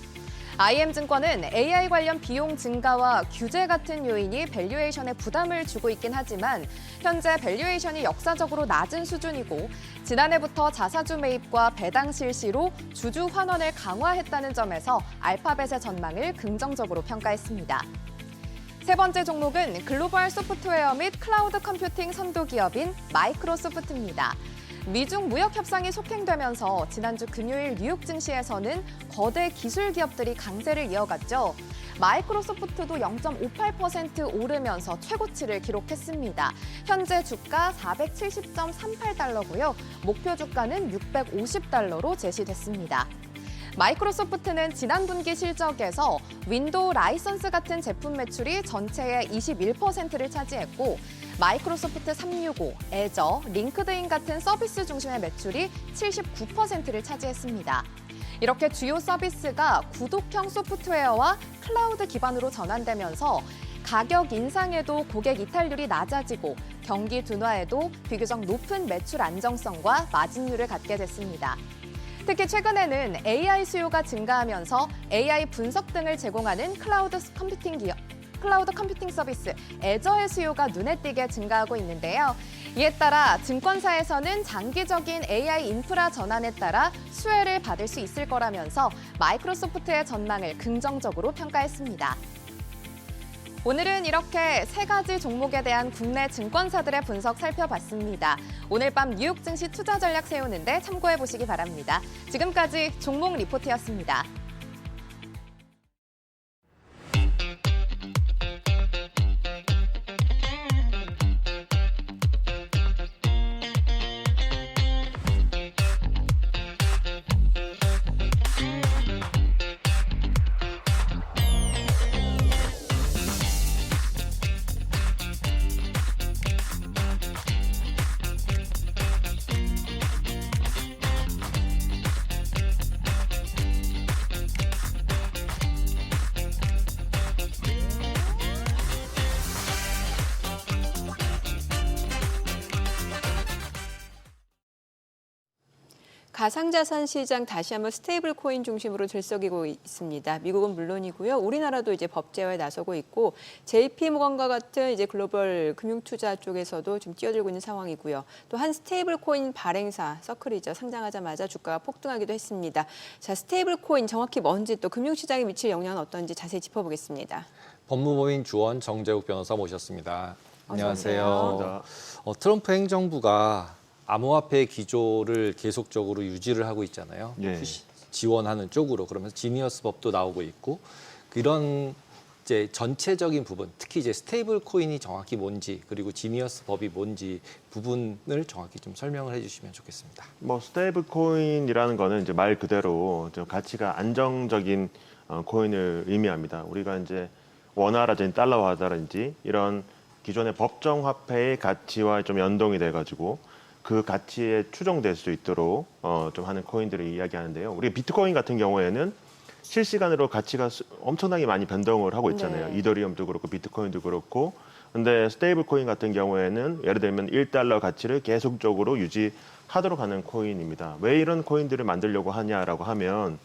IM증권은 AI 관련 비용 증가와 규제 같은 요인이 밸류에이션에 부담을 주고 있긴 하지만 현재 밸류에이션이 역사적으로 낮은 수준이고 지난해부터 자사주 매입과 배당 실시로 주주 환원을 강화했다는 점에서 알파벳의 전망을 긍정적으로 평가했습니다. 세 번째 종목은 글로벌 소프트웨어 및 클라우드 컴퓨팅 선도 기업인 마이크로소프트입니다. 미중 무역 협상이 속행되면서 지난주 금요일 뉴욕 증시에서는 거대 기술 기업들이 강세를 이어갔죠. 마이크로소프트도 0.58% 오르면서 최고치를 기록했습니다. 현재 주가 470.38달러고요. 목표 주가는 650달러로 제시됐습니다. 마이크로소프트는 지난 분기 실적에서 윈도우 라이선스 같은 제품 매출이 전체의 21%를 차지했고 마이크로소프트 365, 애저, 링크드인 같은 서비스 중심의 매출이 79%를 차지했습니다. 이렇게 주요 서비스가 구독형 소프트웨어와 클라우드 기반으로 전환되면서 가격 인상에도 고객 이탈률이 낮아지고 경기 둔화에도 비교적 높은 매출 안정성과 마진율을 갖게 됐습니다. 특히 최근에는 AI 수요가 증가하면서 AI 분석 등을 제공하는 클라우드 컴퓨팅 서비스 애저의 수요가 눈에 띄게 증가하고 있는데요. 이에 따라 증권사에서는 장기적인 AI 인프라 전환에 따라 수혜를 받을 수 있을 거라면서 마이크로소프트의 전망을 긍정적으로 평가했습니다. 오늘은 이렇게 세 가지 종목에 대한 국내 증권사들의 분석 살펴봤습니다. 오늘 밤 뉴욕 증시 투자 전략 세우는데 참고해 보시기 바랍니다. 지금까지 종목 리포트였습니다. 가상자산 시장 다시 한번 스테이블 코인 중심으로 들썩이고 있습니다. 미국은 물론이고요. 우리나라도 이제 법제화에 나서고 있고 JP모건과 같은 이제 글로벌 금융투자 쪽에서도 좀 뛰어들고 있는 상황이고요. 또 한 스테이블 코인 발행사 서클이죠. 상장하자마자 주가가 폭등하기도 했습니다. 자, 스테이블 코인 정확히 뭔지 또 금융시장에 미칠 영향은 어떤지 자세히 짚어보겠습니다. 법무법인 주원 정재욱 변호사 모셨습니다. 안녕하세요. 반갑습니다. 트럼프 행정부가 암호화폐 기조를 계속적으로 유지를 하고 있잖아요. 예. 지원하는 쪽으로. 그러면서 지니어스 법도 나오고 있고 이런 이제 전체적인 부분, 특히 이제 스테이블 코인이 정확히 뭔지 그리고 지니어스 법이 뭔지 부분을 정확히 좀 설명을 해주시면 좋겠습니다. 뭐 스테이블 코인이라는 거는 이제 말 그대로 좀 가치가 안정적인 코인을 의미합니다. 우리가 이제 원화라든지 달러화라든지 이런 기존의 법정 화폐의 가치와 좀 연동이 돼가지고 그 가치에 추정될 수 있도록 좀 하는 코인들을 이야기하는데요. 우리 비트코인 같은 경우에는 실시간으로 가치가 엄청나게 많이 변동을 하고 있잖아요. 네. 이더리움도 그렇고 비트코인도 그렇고. 근데 스테이블 코인 같은 경우에는 예를 들면 1달러 가치를 계속적으로 유지하도록 하는 코인입니다. 왜 이런 코인들을 만들려고 하냐라고 하면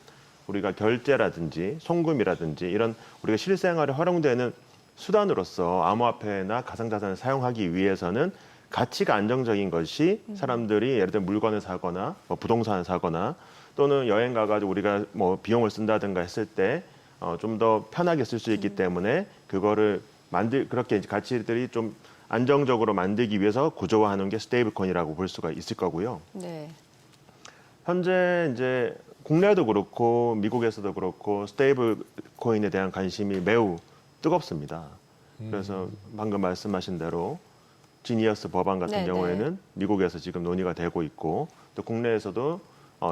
우리가 결제라든지 송금이라든지 이런 우리가 실생활에 활용되는 수단으로서 암호화폐나 가상자산을 사용하기 위해서는 가치가 안정적인 것이 사람들이 예를 들어 물건을 사거나 뭐 부동산을 사거나 또는 여행 가가지고 우리가 뭐 비용을 쓴다든가 했을 때 좀 더 편하게 쓸 수 있기 때문에 그거를 그렇게 이제 가치들이 좀 안정적으로 만들기 위해서 구조화하는 게 스테이블 코인이라고 볼 수가 있을 거고요. 네. 현재 이제 국내도 그렇고 미국에서도 그렇고 스테이블 코인에 대한 관심이 매우 뜨겁습니다. 그래서 방금 말씀하신 대로 지니어스 법안 같은 네네. 경우에는 미국에서 지금 논의가 되고 있고 또 국내에서도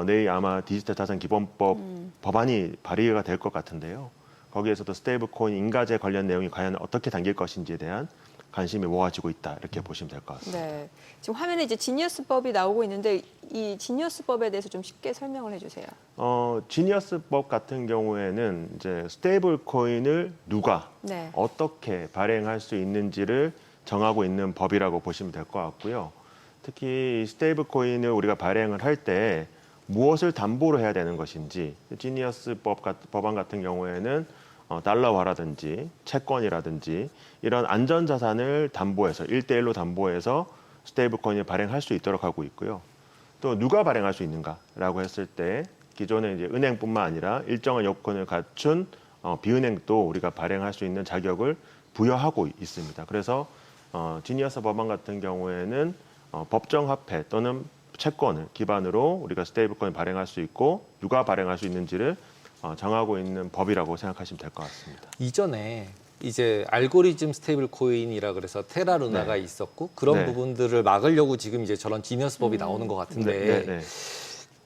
내일 아마 디지털 자산 기본법 법안이 발의가 될 것 같은데요. 거기에서도 스테이블 코인 인가제 관련 내용이 과연 어떻게 담길 것인지에 대한 관심이 모아지고 있다 이렇게 보시면 될 것 같습니다. 네. 지금 화면에 이제 지니어스법이 나오고 있는데 이 지니어스법에 대해서 좀 쉽게 설명을 해주세요. 지니어스법 같은 경우에는 이제 스테이블 코인을 누가 네. 어떻게 발행할 수 있는지를 정하고 있는 법이라고 보시면 될 것 같고요. 특히 스테이블 코인을 우리가 발행을 할 때 무엇을 담보로 해야 되는 것인지 지니어스 법안 같은 경우에는 달러화라든지 채권이라든지 이런 안전자산을 담보해서 1대1로 담보해서 스테이블 코인을 발행할 수 있도록 하고 있고요. 또 누가 발행할 수 있는가라고 했을 때 기존에 이제 은행뿐만 아니라 일정한 요건을 갖춘 비은행도 우리가 발행할 수 있는 자격을 부여하고 있습니다. 그래서 지니어스 법안 같은 경우에는 법정 화폐 또는 채권을 기반으로 우리가 스테이블 코인 발행할 수 있고 누가 발행할 수 있는지를 정하고 있는 법이라고 생각하시면 될 것 같습니다. 이전에 이제 알고리즘 스테이블 코인이라 그래서 테라루나가 있었고 그런 네. 부분들을 막으려고 지금 이제 저런 지니어스 법이 나오는 것 같은데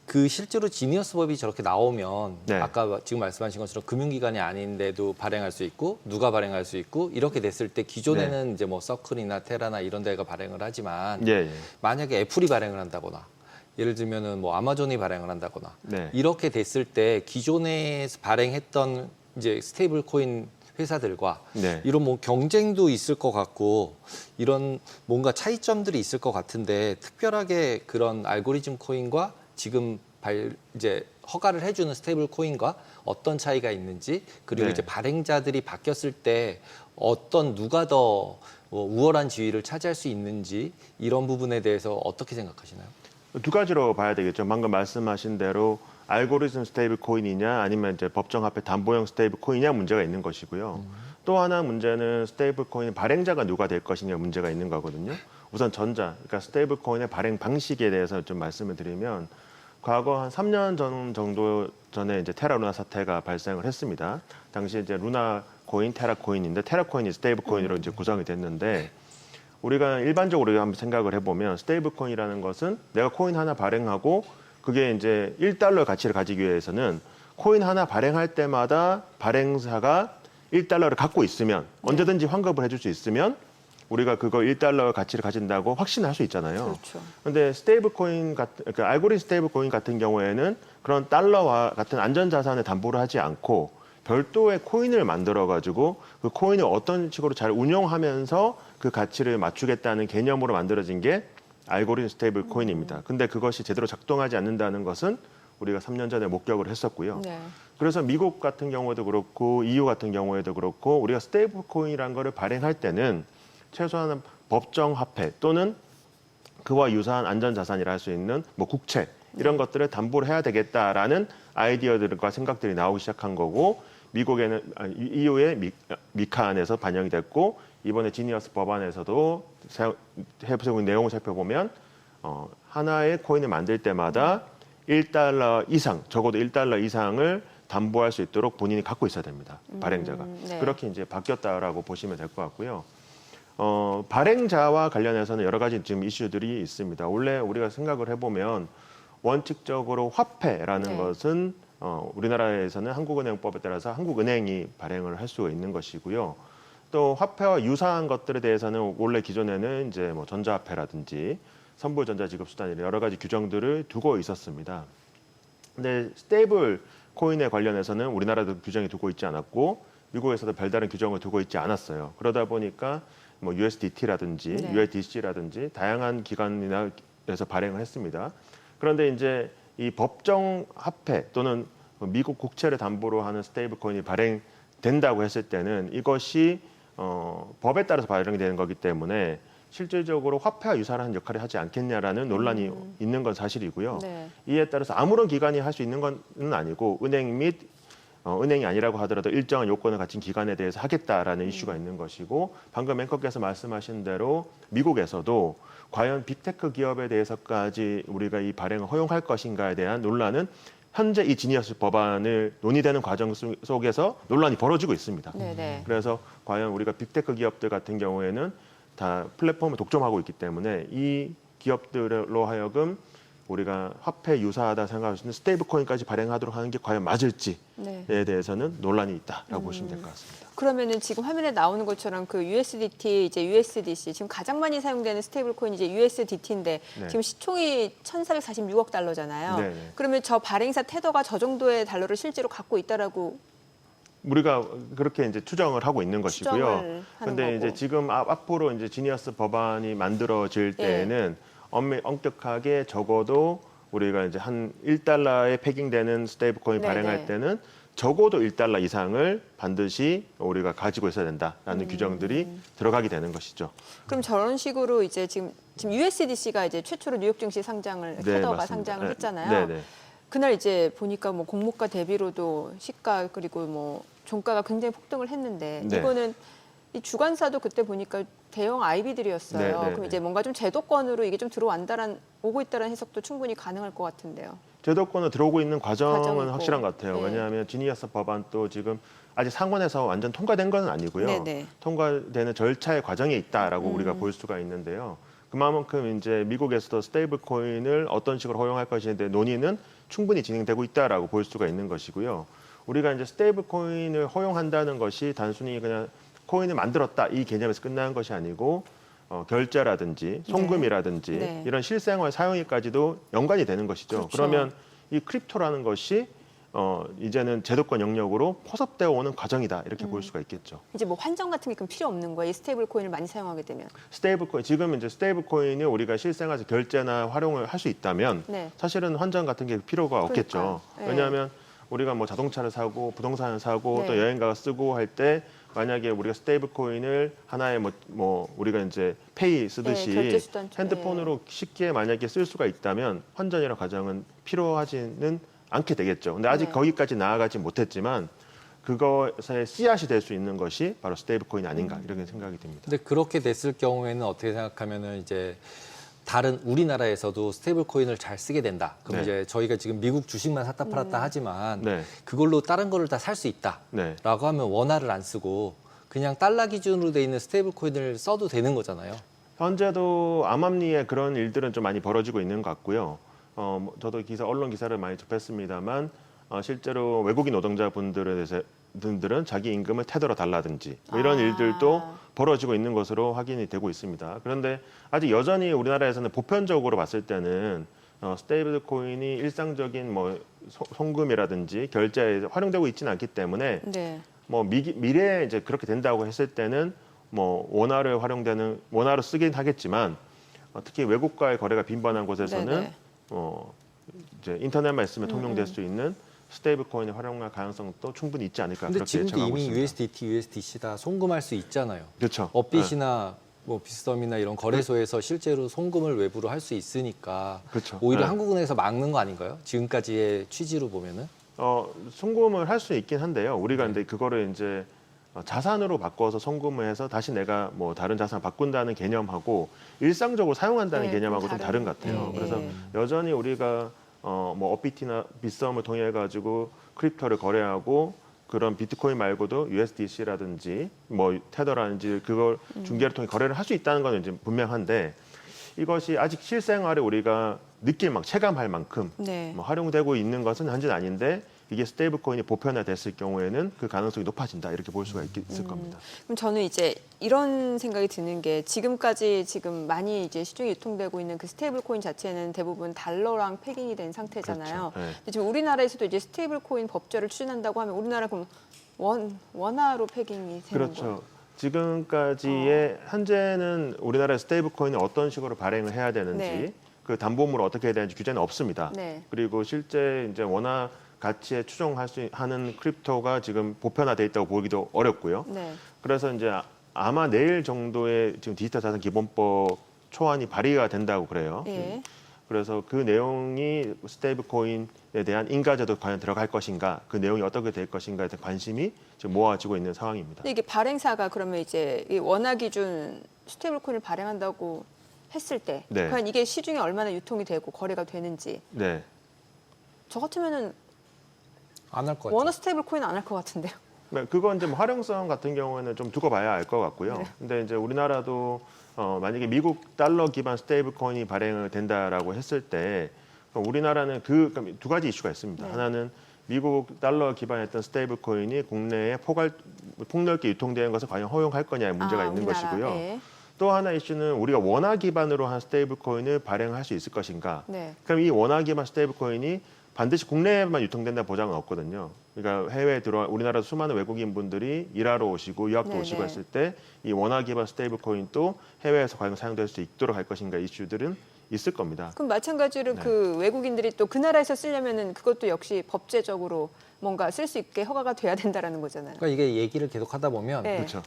그 실제로 지니어스 법이 저렇게 나오면 네. 아까 지금 말씀하신 것처럼 금융기관이 아닌데도 발행할 수 있고 누가 발행할 수 있고 이렇게 됐을 때 기존에는 이제 뭐 서클이나 테라나 이런 데가 발행을 하지만 만약에 애플이 발행을 한다거나 예를 들면은 뭐 아마존이 발행을 한다거나 이렇게 됐을 때 기존에 발행했던 이제 스테이블 코인 회사들과 이런 뭐 경쟁도 있을 것 같고 이런 뭔가 차이점들이 있을 것 같은데 특별하게 그런 알고리즘 코인과 지금 이제 허가를 해주는 스테이블 코인과 어떤 차이가 있는지 그리고 이제 발행자들이 바뀌었을 때 누가 더 우월한 지위를 차지할 수 있는지 이런 부분에 대해서 어떻게 생각하시나요? 두 가지로 봐야 되겠죠. 방금 말씀하신 대로 알고리즘 스테이블 코인이냐 아니면 이제 법정화폐 담보형 스테이블 코인이냐 문제가 있는 것이고요. 또 하나 문제는 스테이블 코인 발행자가 누가 될 것이냐 문제가 있는 거거든요. 우선 그러니까 스테이블 코인의 발행 방식에 대해서 좀 말씀을 드리면 과거 한 3년 전 정도 전에 이제 테라 루나 사태가 발생을 했습니다. 당시 이제 루나 코인, 테라 코인인데 테라 코인이 스테이블 코인으로 이제 구성이 됐는데 우리가 일반적으로 한번 생각을 해보면 스테이블 코인이라는 것은 내가 코인 하나 발행하고 그게 이제 1달러 가치를 가지기 위해서는 코인 하나 발행할 때마다 발행사가 1달러를 갖고 있으면 언제든지 환급을 해줄 수 있으면 우리가 그거 1달러 가치를 가진다고 확신할 수 있잖아요. 그렇죠. 그런데 스테이블 코인 같은 그러니까 알고리즘 스테이블 코인 같은 경우에는 그런 달러와 같은 안전 자산을 담보를 하지 않고 별도의 코인을 만들어 가지고 그 코인을 어떤 식으로 잘 운용하면서 그 가치를 맞추겠다는 개념으로 만들어진 게 알고리즘 스테이블 코인입니다. 근데 그것이 제대로 작동하지 않는다는 것은 우리가 3년 전에 목격을 했었고요. 네. 그래서 미국 같은 경우에도 그렇고 EU 같은 경우에도 그렇고 우리가 스테이블 코인이라는 거를 발행할 때는 최소한 법정 화폐 또는 그와 유사한 안전 자산이라 할 수 있는 뭐 국채 이런 것들을 담보를 해야 되겠다라는 아이디어들과 생각들이 나오기 시작한 거고 미국에는 EU의 미카안에서 반영이 됐고 이번에 지니어스 법안에서도 해보고 있는 내용을 살펴보면 하나의 코인을 만들 때마다 1달러 이상 적어도 1달러 이상을 담보할 수 있도록 본인이 갖고 있어야 됩니다. 발행자가. 네. 그렇게 이제 바뀌었다라고 보시면 될 것 같고요. 발행자와 관련해서는 여러 가지 지금 이슈들이 있습니다. 원래 우리가 생각을 해보면 원칙적으로 화폐라는 네. 것은 우리나라에서는 한국은행법에 따라서 한국은행이 발행을 할 수가 있는 것이고요. 또 화폐와 유사한 것들에 대해서는 원래 기존에는 이제 뭐 전자화폐라든지 선불전자지급수단 이런 여러 가지 규정들을 두고 있었습니다. 근데 스테이블 코인에 관련해서는 우리나라도 규정이 두고 있지 않았고 미국에서도 별다른 규정을 두고 있지 않았어요. 그러다 보니까 뭐 USDT라든지 네. USDC라든지 다양한 기관에서 발행을 했습니다. 그런데 이제 이 법정 화폐 또는 미국 국채를 담보로 하는 스테이블 코인이 발행된다고 했을 때는 이것이 법에 따라서 발행이 되는 거기 때문에 실질적으로 화폐와 유사한 역할을 하지 않겠냐라는 논란이 있는 건 사실이고요. 네. 이에 따라서 아무런 기관이 할 수 있는 건 아니고 은행 및 은행이 아니라고 하더라도 일정한 요건을 갖춘 기관에 대해서 하겠다라는 이슈가 있는 것이고 방금 앵커께서 말씀하신 대로 미국에서도 과연 빅테크 기업에 대해서까지 우리가 이 발행을 허용할 것인가에 대한 논란은 현재 이 지니어스 법안을 논의되는 과정 속에서 논란이 벌어지고 있습니다. 네네. 그래서 과연 우리가 빅테크 기업들 같은 경우에는 다 플랫폼을 독점하고 있기 때문에 이 기업들로 하여금 우리가 화폐 유사하다 생각할 수 있는 스테이블 코인까지 발행하도록 하는 게 과연 맞을지에 네. 대해서는 논란이 있다라고 보시면 될 것 같습니다. 그러면은 지금 화면에 나오는 것처럼 그 USDT, 이제 USDC 지금 가장 많이 사용되는 스테이블 코인이 이제 USDT인데 네. 지금 시총이 1,446억 달러잖아요. 네, 네. 그러면 저 발행사 테더가 저 정도의 달러를 실제로 갖고 있다라고 우리가 그렇게 이제 추정을 하고 있는 것이고요. 추정을 하는 그런데 거고. 이제 지금 앞으로 이제 지니어스 법안이 만들어질 때에는 엄격하게 적어도 우리가 이제 한 1달러에 패깅되는 스테이블 코인 네네. 발행할 때는 적어도 1달러 이상을 반드시 우리가 가지고 있어야 된다라는 규정들이 들어가게 되는 것이죠. 그럼 저런 식으로 이제 지금 USDC가 이제 최초로 뉴욕 증시 상장을 네, 테더가 맞습니다. 상장을 네, 했잖아요. 네, 네. 그날 이제 보니까 뭐 공모가 대비로도 시가 그리고 뭐 종가가 굉장히 폭등을 했는데 네. 이거는 이 주관사도 그때 보니까 대형 IB들이었어요. 네, 네, 그럼 네. 이제 뭔가 좀 제도권으로 이게 좀 오고 있다는 해석도 충분히 가능할 것 같은데요. 제도권은 들어오고 있는 과정은 과정이고. 확실한 것 같아요. 네. 왜냐하면 지니어스 법안도 지금 아직 상원에서 완전 통과된 건 아니고요. 네네. 통과되는 절차의 과정에 있다라고 우리가 볼 수가 있는데요. 그만큼 이제 미국에서도 스테이블 코인을 어떤 식으로 허용할 것인에 대한 논의는 충분히 진행되고 있다라고 볼 수가 있는 것이고요. 우리가 이제 스테이블 코인을 허용한다는 것이 단순히 그냥 코인을 만들었다 이 개념에서 끝나는 것이 아니고 결제라든지 송금이라든지 네. 이런 실생활 사용에까지도 연관이 되는 것이죠. 그렇죠. 그러면 이 크립토라는 것이 이제는 제도권 영역으로 포섭되어 오는 과정이다 이렇게 볼 수가 있겠죠. 이제 뭐 환전 같은 게 그럼 필요 없는 거예요. 이 스테이블 코인을 많이 사용하게 되면. 스테이블 코인 지금 이제 스테이블 코인을 우리가 실생활에서 결제나 활용을 할 수 있다면 네. 사실은 환전 같은 게 필요가 없겠죠. 그러니까요. 네. 왜냐하면 우리가 뭐 자동차를 사고 부동산을 사고 네. 또 여행가가 쓰고 할 때 만약에 우리가 스테이블 코인을 하나의 뭐 우리가 이제 페이 쓰듯이 결제 수단처럼, 핸드폰으로 쉽게 만약에 쓸 수가 있다면 환전이라는 과정은 필요하지는 않게 되겠죠. 근데 아직 네. 거기까지 나아가지 못했지만 그것의 씨앗이 될 수 있는 것이 바로 스테이블 코인이 아닌가 이렇게 생각이 듭니다. 근데 그렇게 됐을 경우에는 어떻게 생각하면은 이제 다른 우리나라에서도 스테이블 코인을 잘 쓰게 된다. 그럼 네. 이제 저희가 지금 미국 주식만 샀다 팔았다 하지만 네. 그걸로 다른 거를 다 살 수 있다라고 네. 하면 원화를 안 쓰고 그냥 달러 기준으로 돼 있는 스테이블 코인을 써도 되는 거잖아요. 현재도 암암리에 그런 일들은 좀 많이 벌어지고 있는 것 같고요. 저도 언론 기사를 많이 접했습니다만 실제로 외국인 노동자분들은 자기 임금을 테더로 달라든지 뭐 이런 일들도 벌어지고 있는 것으로 확인이 되고 있습니다. 그런데 아직 여전히 우리나라에서는 보편적으로 봤을 때는 스테이블 코인이 일상적인 뭐 송금이라든지 결제에 활용되고 있지는 않기 때문에 네. 뭐 미래에 이제 그렇게 된다고 했을 때는 뭐 원화로 쓰긴 하겠지만 특히 외국과의 거래가 빈번한 곳에서는 네네. 이제 인터넷만 있으면 통용될 수 있는 스테이블 코인을 활용할 가능성도 충분히 있지 않을까 근데 그렇게 지금도 예측하고 이미 있습니다. USDT, USDC 다 송금할 수 있잖아요. 그렇죠. 업빗이나 뭐 비스덤이나 이런 거래소에서 실제로 송금을 외부로 할 수 있으니까 그렇죠. 오히려 네. 한국은행에서 막는 거 아닌가요? 지금까지의 취지로 보면은. 송금을 할 수 있긴 한데요. 우리가 근데 그거를 이제 자산으로 바꿔서 송금을 해서 다시 내가 뭐 다른 자산을 바꾼다는 개념하고 일상적으로 사용한다는 네, 개념하고 좀 좀 다른 것 같아요. 네, 그래서 네. 여전히 우리가 뭐 업비트나 빗썸을 통해 가지고 크립토를 거래하고 그런 비트코인 말고도 USDC라든지 뭐 테더라든지 그걸 중개를 통해 거래를 할 수 있다는 건 이제 분명한데 이것이 아직 실생활에 우리가 체감할 만큼 네. 뭐 활용되고 있는 것은 현재는 아닌데 이게 스테이블 코인이 보편화됐을 경우에는 그 가능성이 높아진다 이렇게 볼 수가 있을 겁니다. 그럼 저는 이제 이런 생각이 드는 게 지금까지 지금 많이 이제 시중에 유통되고 있는 그 스테이블 코인 자체는 대부분 달러랑 패깅이 된 상태잖아요. 그렇죠. 네. 근데 지금 우리나라에서도 이제 스테이블 코인 법제를 추진한다고 하면 우리나라 그럼 원화로 패깅이 되는 그렇죠. 거예요? 지금까지의 현재는 우리나라 스테이블 코인이 어떤 식으로 발행을 해야 되는지 네. 그 담보물을 어떻게 해야 되는지 규제는 없습니다. 네. 그리고 실제 이제 원화 가치에 추종할 수 하는 크립토가 지금 보편화돼 있다고 보기도 어렵고요. 네. 그래서 이제 아마 내일 정도에 지금 디지털 자산 기본법 초안이 발의가 된다고 그래요. 예. 그래서 그 내용이 스테이블 코인에 대한 인가제도 과연 들어갈 것인가, 그 내용이 어떻게 될 것인가에 대한 관심이 지금 모아지고 있는 상황입니다. 근데 이게 발행사가 그러면 이제 이 원화 기준 스테이블 코인을 발행한다고 했을 때 네. 과연 이게 시중에 얼마나 유통이 되고 거래가 되는지 네. 저 같으면은 안 할 것 같아요. 원화 스테이블 코인 안 할 것 같은데요. 네, 그건 이제 뭐 활용성 같은 경우에는 좀 두고 봐야 알 것 같고요. 근데 이제 우리나라도 만약에 미국 달러 기반 스테이블 코인이 발행을 된다라고 했을 때 우리나라는 그러니까 두 가지 이슈가 있습니다. 네. 하나는 미국 달러 기반했던 스테이블 코인이 국내에 폭넓게 유통되는 것을 과연 허용할 거냐의 문제가 있는 우리나라. 것이고요. 예. 또 하나 이슈는 우리가 원화 기반으로 한 스테이블 코인을 발행할 수 있을 것인가. 네. 그럼 이 원화 기반 스테이블 코인이 반드시 국내에만 유통된다는 보장은 없거든요. 그러니까 해외에 우리나라 수많은 외국인 분들이 일하러 오시고 유학도 네네. 오시고 했을 때 이 원화 기반 스테이블 코인도 해외에서 과연 사용될 수 있도록 할 것인가 이슈들은 있을 겁니다. 그럼 마찬가지로 네. 그 외국인들이 또 그 나라에서 쓰려면은 그것도 역시 법제적으로 뭔가 쓸 수 있게 허가가 돼야 된다라는 거잖아요. 그러니까 이게 얘기를 계속 하다 보면 네. 그렇죠.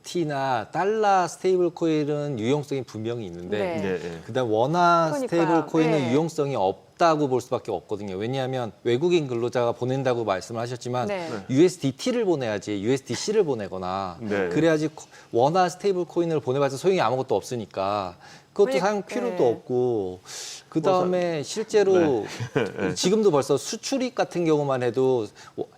USDT나 달러 스테이블 코인은 유용성이 분명히 있는데 네. 네, 네. 그다음 원화 그러니까요. 스테이블 코인은 네. 유용성이 없다고 볼 수밖에 없거든요. 왜냐하면 외국인 근로자가 보낸다고 말씀을 하셨지만 네. USDT를 보내야지 USDC를 보내거나 네. 그래야지 원화 스테이블 코인을 보내봐서 소용이 아무것도 없으니까 그것도 그러니까, 사용 필요도 네. 없고 그다음에 실제로 지금도 벌써 수출입 같은 경우만 해도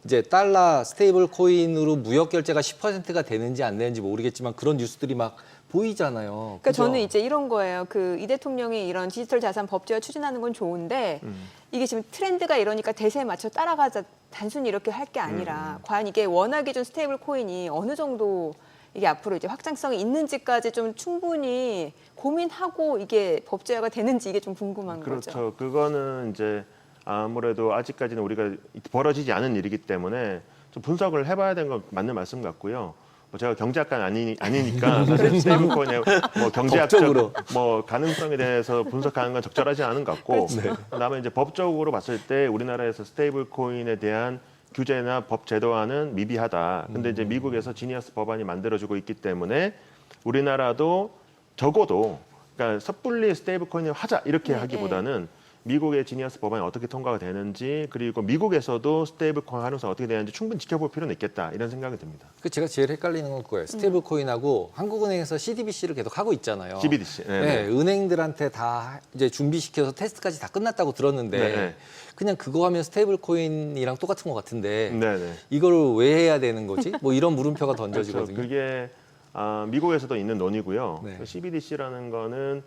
이제 달러 스테이블 코인으로 무역 결제가 10%가 되는지 안 되는지 모르겠지만 그런 뉴스들이 막 보이잖아요. 그러니까 그죠? 저는 이제 이런 거예요. 그 이 대통령이 이런 디지털 자산 법제화 추진하는 건 좋은데 이게 지금 트렌드가 이러니까 대세에 맞춰 따라가자 단순히 이렇게 할 게 아니라 과연 이게 원화 기준 스테이블 코인이 어느 정도 이게 앞으로 이제 확장성이 있는지까지 좀 충분히 고민하고 이게 법제화가 되는지 이게 좀 궁금한 그렇죠. 거죠. 그거는 이제 아무래도 아직까지는 우리가 벌어지지 않은 일이기 때문에 좀 분석을 해봐야 되는 건 맞는 말씀 같고요. 뭐 제가 경제학과는 아니니까 사실 스테이블 코인의 뭐 경제학적 법적으로. 뭐 가능성에 대해서 분석하는 건 적절하지 않은 것 같고 그다음에 이제 법적으로 봤을 때 우리나라에서 스테이블 코인에 대한 규제나 법 제도화는 미비하다. 근데 이제 미국에서 지니어스 법안이 만들어지고 있기 때문에 우리나라도 적어도 그러니까 섣불리 스테이블 코인을 하자 이렇게 네, 하기보다는 미국의 지니어스 법안이 어떻게 통과가 되는지 그리고 미국에서도 스테이블 코인 활용성 어떻게 되는지 충분히 지켜볼 필요는 있겠다 이런 생각이 듭니다. 그 제가 제일 헷갈리는 건 그거예요. 스테이블 코인하고 한국은행에서 CDBC를 계속 하고 있잖아요. CBDC. 네, 은행들한테 다 이제 준비시켜서 테스트까지 다 끝났다고 들었는데 네. 그냥 그거 하면 스테이블 코인이랑 똑같은 것 같은데 네네. 이거를 왜 해야 되는 거지? 뭐 이런 물음표가 그렇죠. 던져지거든요. 그게 미국에서도 있는 논의고요. 네. 그 CBDC라는 거는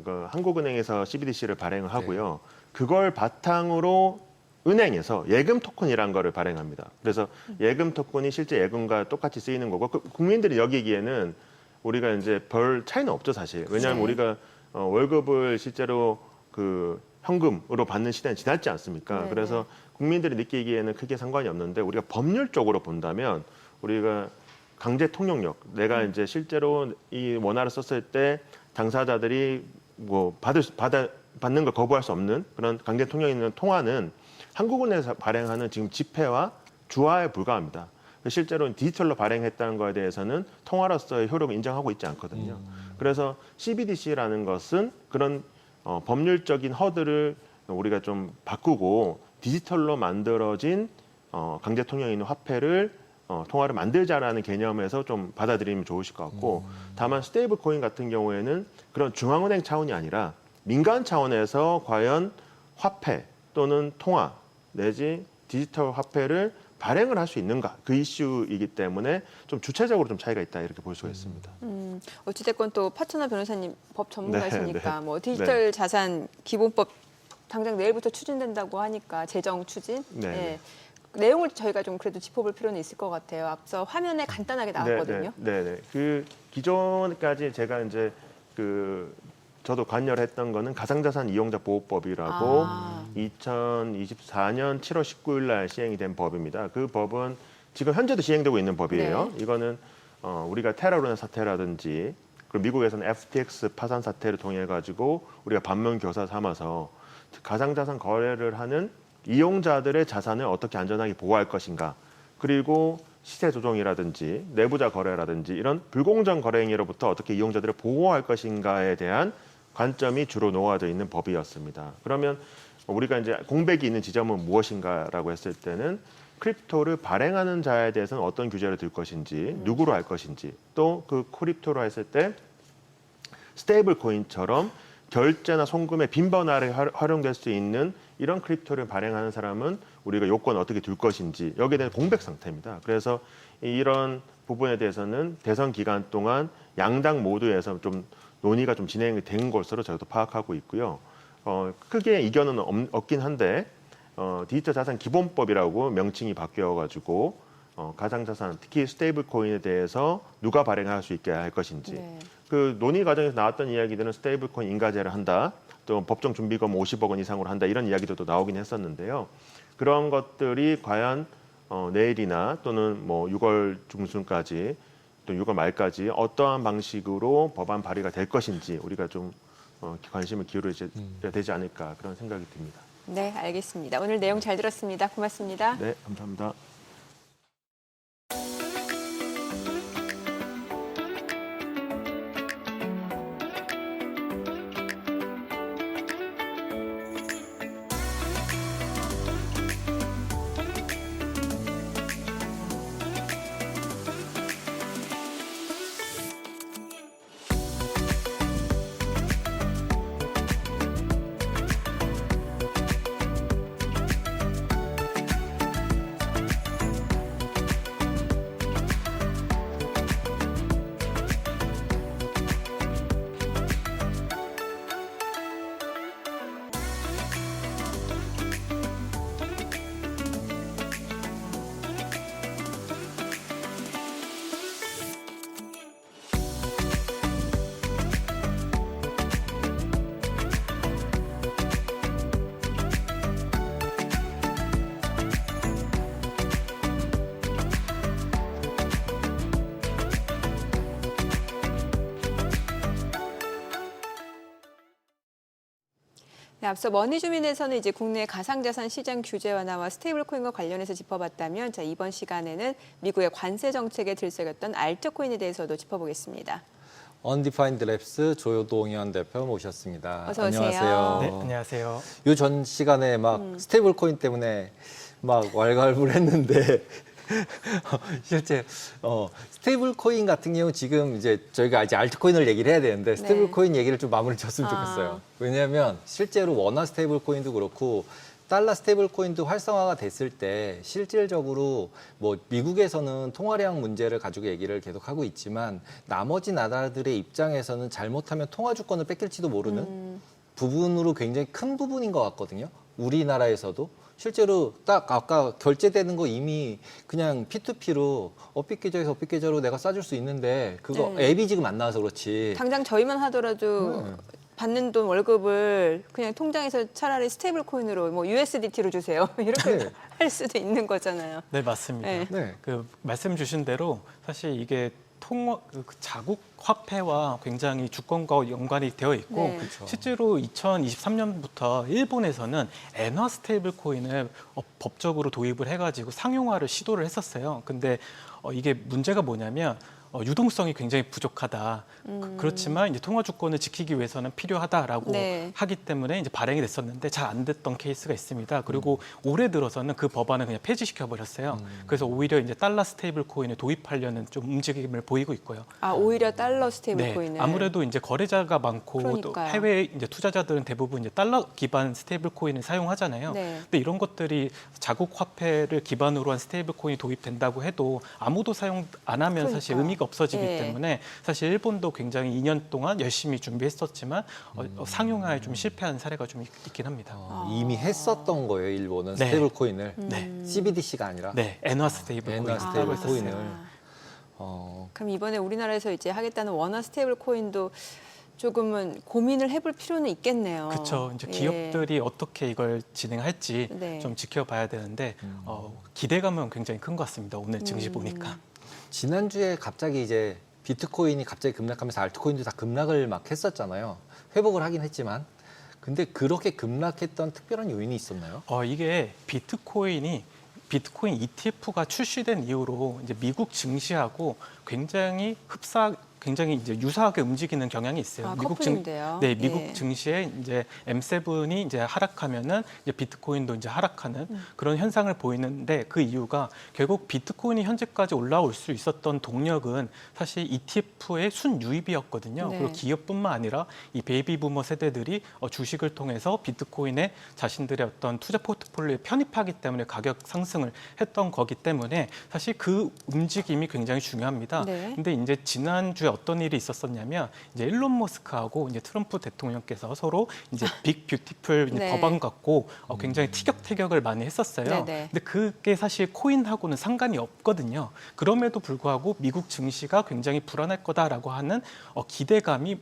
그 한국은행에서 CBDC를 발행을 네. 하고요. 그걸 바탕으로 은행에서 예금 토큰이라는 거를 발행합니다. 그래서 예금 토큰이 실제 예금과 똑같이 쓰이는 거고 국민들이 여기기에는 우리가 이제 별 차이는 없죠 사실. 왜냐하면 네. 우리가 월급을 실제로 그 현금으로 받는 시대는 지났지 않습니까? 네, 그래서 국민들이 느끼기에는 크게 상관이 없는데 우리가 법률적으로 본다면 우리가 강제 통용력, 내가 이제 실제로 이 원화를 썼을 때 당사자들이 뭐 받는 걸 거부할 수 없는 그런 강제 통용이 있는 통화는 한국은행에서 발행하는 지금 지폐와 주화에 불과합니다. 실제로 디지털로 발행했다는 거에 대해서는 통화로서의 효력을 인정하고 있지 않거든요. 그래서 CBDC라는 것은 그런 법률적인 허들을 우리가 좀 바꾸고 디지털로 만들어진 강제 통용이 있는 화폐를 통화를 만들자라는 개념에서 좀 받아들이면 좋으실 것 같고 다만 스테이블 코인 같은 경우에는 그런 중앙은행 차원이 아니라 민간 차원에서 과연 화폐 또는 통화 내지 디지털 화폐를 발행을 할 수 있는가 그 이슈이기 때문에 좀 주체적으로 좀 차이가 있다 이렇게 볼 수가 있습니다. 어찌됐건 또 파트너 변호사님 법 전문가시니까 네. 뭐 디지털 자산 기본법 당장 내일부터 추진된다고 하니까 재정 추진. 네. 예. 내용을 저희가 좀 그래도 짚어볼 필요는 있을 것 같아요. 앞서 화면에 간단하게 나왔거든요. 네. 그 기존까지 제가 이제 저도 관여했던 거는 가상자산 이용자 보호법이라고 2024년 7월 19일 날 시행이 된 법입니다. 그 법은 지금 현재도 시행되고 있는 법이에요. 네. 이거는 우리가 테라루나 사태라든지 그리고 미국에서는 FTX 파산 사태를 통해 가지고 우리가 반면 교사 삼아서 가상자산 거래를 하는 이용자들의 자산을 어떻게 안전하게 보호할 것인가 그리고 시세 조정이라든지 내부자 거래라든지 이런 불공정 거래 행위로부터 어떻게 이용자들을 보호할 것인가에 대한 관점이 주로 놓아져 있는 법이었습니다. 그러면 우리가 이제 공백이 있는 지점은 무엇인가라고 했을 때는 크립토를 발행하는 자에 대해서는 어떤 규제를 둘 것인지 누구로 할 것인지 또 그 크립토로 했을 때 스테이블 코인처럼 결제나 송금에 빈번하게 활용될 수 있는 이런 크립토를 발행하는 사람은 우리가 요건을 어떻게 둘 것인지 여기에 대한 공백 상태입니다. 그래서 이런 부분에 대해서는 대선 기간 동안 양당 모두에서 좀 논의가 좀 진행이 된 것으로 저희도 파악하고 있고요. 크게 이견은 없긴 한데 디지털 자산 기본법이라고 명칭이 바뀌어가지고 가상자산 특히 스테이블 코인에 대해서 누가 발행할 수 있게 할 것인지 네. 그 논의 과정에서 나왔던 이야기들은 스테이블 코인 인가제를 한다. 또 법정 준비금 50억 원 이상으로 한다. 이런 이야기도 나오긴 했었는데요. 그런 것들이 과연 내일이나 또는 뭐 6월 중순까지 또 6월 말까지 어떠한 방식으로 법안 발의가 될 것인지 우리가 좀 관심을 기울여야 되지 않을까 그런 생각이 듭니다. 네, 알겠습니다. 오늘 내용 잘 들었습니다. 고맙습니다. 네, 감사합니다. 네, 앞서 머니주민에서는 이제 국내 가상자산 시장 규제 완화와 스테이블 코인과 관련해서 짚어봤다면 자, 이번 시간에는 미국의 관세 정책에 들썩였던 알트코인에 대해서도 짚어보겠습니다. 언디파인드 랩스 조동현 대표 모셨습니다. 어서 오세요. 안녕하세요. 네, 안녕하세요. 요 전 시간에 막 스테이블 코인 때문에 막 왈가왈부했는데 실제 스테이블 코인 같은 경우 지금 이제 저희가 이제 알트코인을 얘기를 해야 되는데 스테이블 코인 얘기를 좀 마무리 졌으면 좋겠어요. 왜냐하면 실제로 원화 스테이블 코인도 그렇고 달러 스테이블 코인도 활성화가 됐을 때 실질적으로 뭐 미국에서는 통화량 문제를 가지고 얘기를 계속 하고 있지만 나머지 나라들의 입장에서는 잘못하면 통화 주권을 뺏길지도 모르는 부분으로 굉장히 큰 부분인 것 같거든요. 우리나라에서도 실제로 딱 아까 결제되는 거 이미 그냥 P2P로 업빛 계좌에서 업빛 계좌로 내가 싸줄 수 있는데 그거 네. 앱이 지금 안 나와서 그렇지. 당장 저희만 하더라도 받는 돈 월급을 그냥 통장에서 차라리 스테이블 코인으로 뭐 USDT로 주세요. 이렇게 네. 할 수도 있는 거잖아요. 네, 맞습니다. 네. 네. 그 말씀 주신 대로 사실 이게 그 자국 화폐와 굉장히 주권과 연관이 되어 있고 네. 그렇죠. 실제로 2023년부터 일본에서는 엔화 스테이블 코인을 법적으로 도입을 해가지고 상용화를 시도를 했었어요. 근데 이게 문제가 뭐냐면 유동성이 굉장히 부족하다. 그렇지만 이제 통화 주권을 지키기 위해서는 필요하다라고 네. 하기 때문에 이제 발행이 됐었는데 잘 안 됐던 케이스가 있습니다. 그리고 올해 들어서는 그 법안을 그냥 폐지시켜 버렸어요. 그래서 오히려 이제 달러 스테이블 코인을 도입하려는 좀 움직임을 보이고 있고요. 아, 오히려 달러 스테이블 네, 코인을. 아무래도 이제 거래자가 많고 또 그러니까요. 해외 이제 투자자들은 대부분 이제 달러 기반 스테이블 코인을 사용하잖아요. 네. 근데 이런 것들이 자국 화폐를 기반으로 한 스테이블 코인이 도입된다고 해도 아무도 사용 안 하면 사실 그러니까요. 의미가 없어지기 네. 때문에 사실 일본도 굉장히 2년 동안 열심히 준비했었지만 상용화에 좀 실패한 사례가 좀 있긴 합니다. 이미 했었던 거예요, 일본은 네. 스테이블 코인을. 네. CBDC가 아니라. 네, 엔화 스테이블 엔화 코인. 스테이블 하고 코인을. 있었어요. 그럼 이번에 우리나라에서 이제 하겠다는 원화 스테이블 코인도 조금은 고민을 해볼 필요는 있겠네요. 그렇죠. 이제 예. 기업들이 어떻게 이걸 진행할지 네. 좀 지켜봐야 되는데 기대감은 굉장히 큰 것 같습니다. 오늘 증시 보니까. 지난주에 갑자기 이제 비트코인이 갑자기 급락하면서 알트코인도 다 급락을 막 했었잖아요. 회복을 하긴 했지만. 근데 그렇게 급락했던 특별한 요인이 있었나요? 이게 비트코인 ETF가 출시된 이후로 이제 미국 증시하고 굉장히 굉장히 이제 유사하게 움직이는 경향이 있어요. 아, 커플인데요. 네, 미국 예. 증시에 이제 M7이 이제 하락하면은 이제 비트코인도 이제 하락하는 그런 현상을 보이는데 그 이유가 결국 비트코인이 현재까지 올라올 수 있었던 동력은 사실 ETF의 순유입이었거든요. 네. 그리고 기업뿐만 아니라 이 베이비 부머 세대들이 주식을 통해서 비트코인에 자신들의 어떤 투자 포트폴리오에 편입하기 때문에 가격 상승을 했던 거기 때문에 사실 그 움직임이 굉장히 중요합니다. 네. 근데 이제 지난주에 어떤 일이 있었었냐면 이제 일론 머스크하고 이제 트럼프 대통령께서 서로 이제 빅 뷰티풀 이제 네. 법안 갖고 굉장히 티격태격을 많이 했었어요. 네네. 근데 그게 사실 코인하고는 상관이 없거든요. 그럼에도 불구하고 미국 증시가 굉장히 불안할 거다라고 하는 기대감이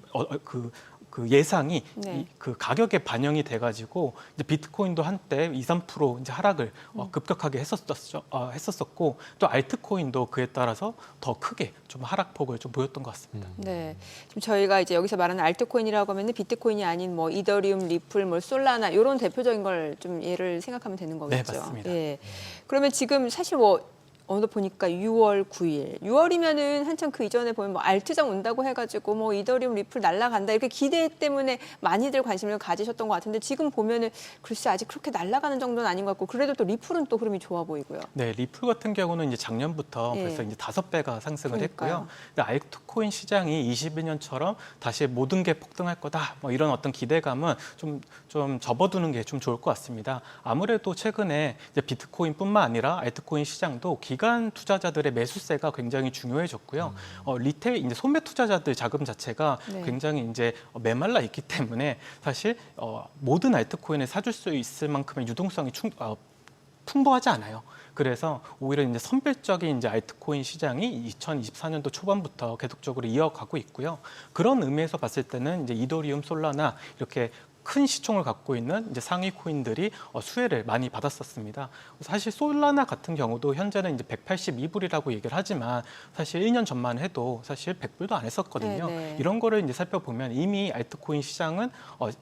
그 예상이 네. 그 가격에 반영이 돼가지고 이제 비트코인도 한때 2~3% 이제 하락을 급격하게 했었었고 또 알트코인도 그에 따라서 더 크게 좀 하락폭을 좀 보였던 것 같습니다. 네. 지금 저희가 이제 여기서 말하는 알트코인이라고 하면 비트코인이 아닌 뭐 이더리움, 리플, 뭐 솔라나 이런 대표적인 걸 좀 예를 생각하면 되는 거겠죠. 네, 맞습니다. 예. 그러면 지금 사실 뭐 어느 보니까 6월 9일. 6월이면은 한참 그 이전에 보면 뭐 알트장 온다고 해가지고 뭐 이더리움, 리플 날아간다 이렇게 기대 때문에 많이들 관심을 가지셨던 것 같은데 지금 보면은 글쎄 아직 그렇게 날아가는 정도는 아닌 것 같고 그래도 또 리플은 또 흐름이 좋아 보이고요. 네, 리플 같은 경우는 이제 작년부터 예. 벌써 이제 5배가 상승을 그러니까요. 했고요. 근데 알트코인 시장이 22년처럼 다시 모든 게 폭등할 거다. 뭐 이런 어떤 기대감은 좀 접어두는 게 좀 좋을 것 같습니다. 아무래도 최근에 이제 비트코인뿐만 아니라 알트코인 시장도 기관 투자자들의 매수세가 굉장히 중요해졌고요. 리테일 이제 소매 투자자들 자금 자체가 네. 굉장히 이제 메말라 있기 때문에 사실 모든 알트코인을 사줄 수 있을 만큼의 유동성이 풍부하지 않아요. 그래서 오히려 이제 선별적인 이제 알트코인 시장이 2024년도 초반부터 계속적으로 이어가고 있고요. 그런 의미에서 봤을 때는 이제 이더리움, 솔라나 이렇게 큰 시총을 갖고 있는 이제 상위 코인들이 수혜를 많이 받았었습니다. 사실 솔라나 같은 경우도 현재는 이제 182불이라고 얘기를 하지만 사실 1년 전만 해도 사실 100불도 안 했었거든요. 네네. 이런 거를 이제 살펴보면 이미 알트코인 시장은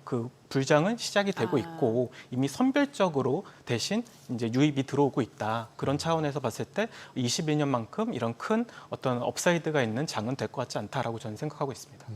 그 불장은 시작이 되고 있고 이미 선별적으로 대신 이제 유입이 들어오고 있다. 그런 차원에서 봤을 때 21년만큼 이런 큰 어떤 업사이드가 있는 장은 될 것 같지 않다라고 저는 생각하고 있습니다.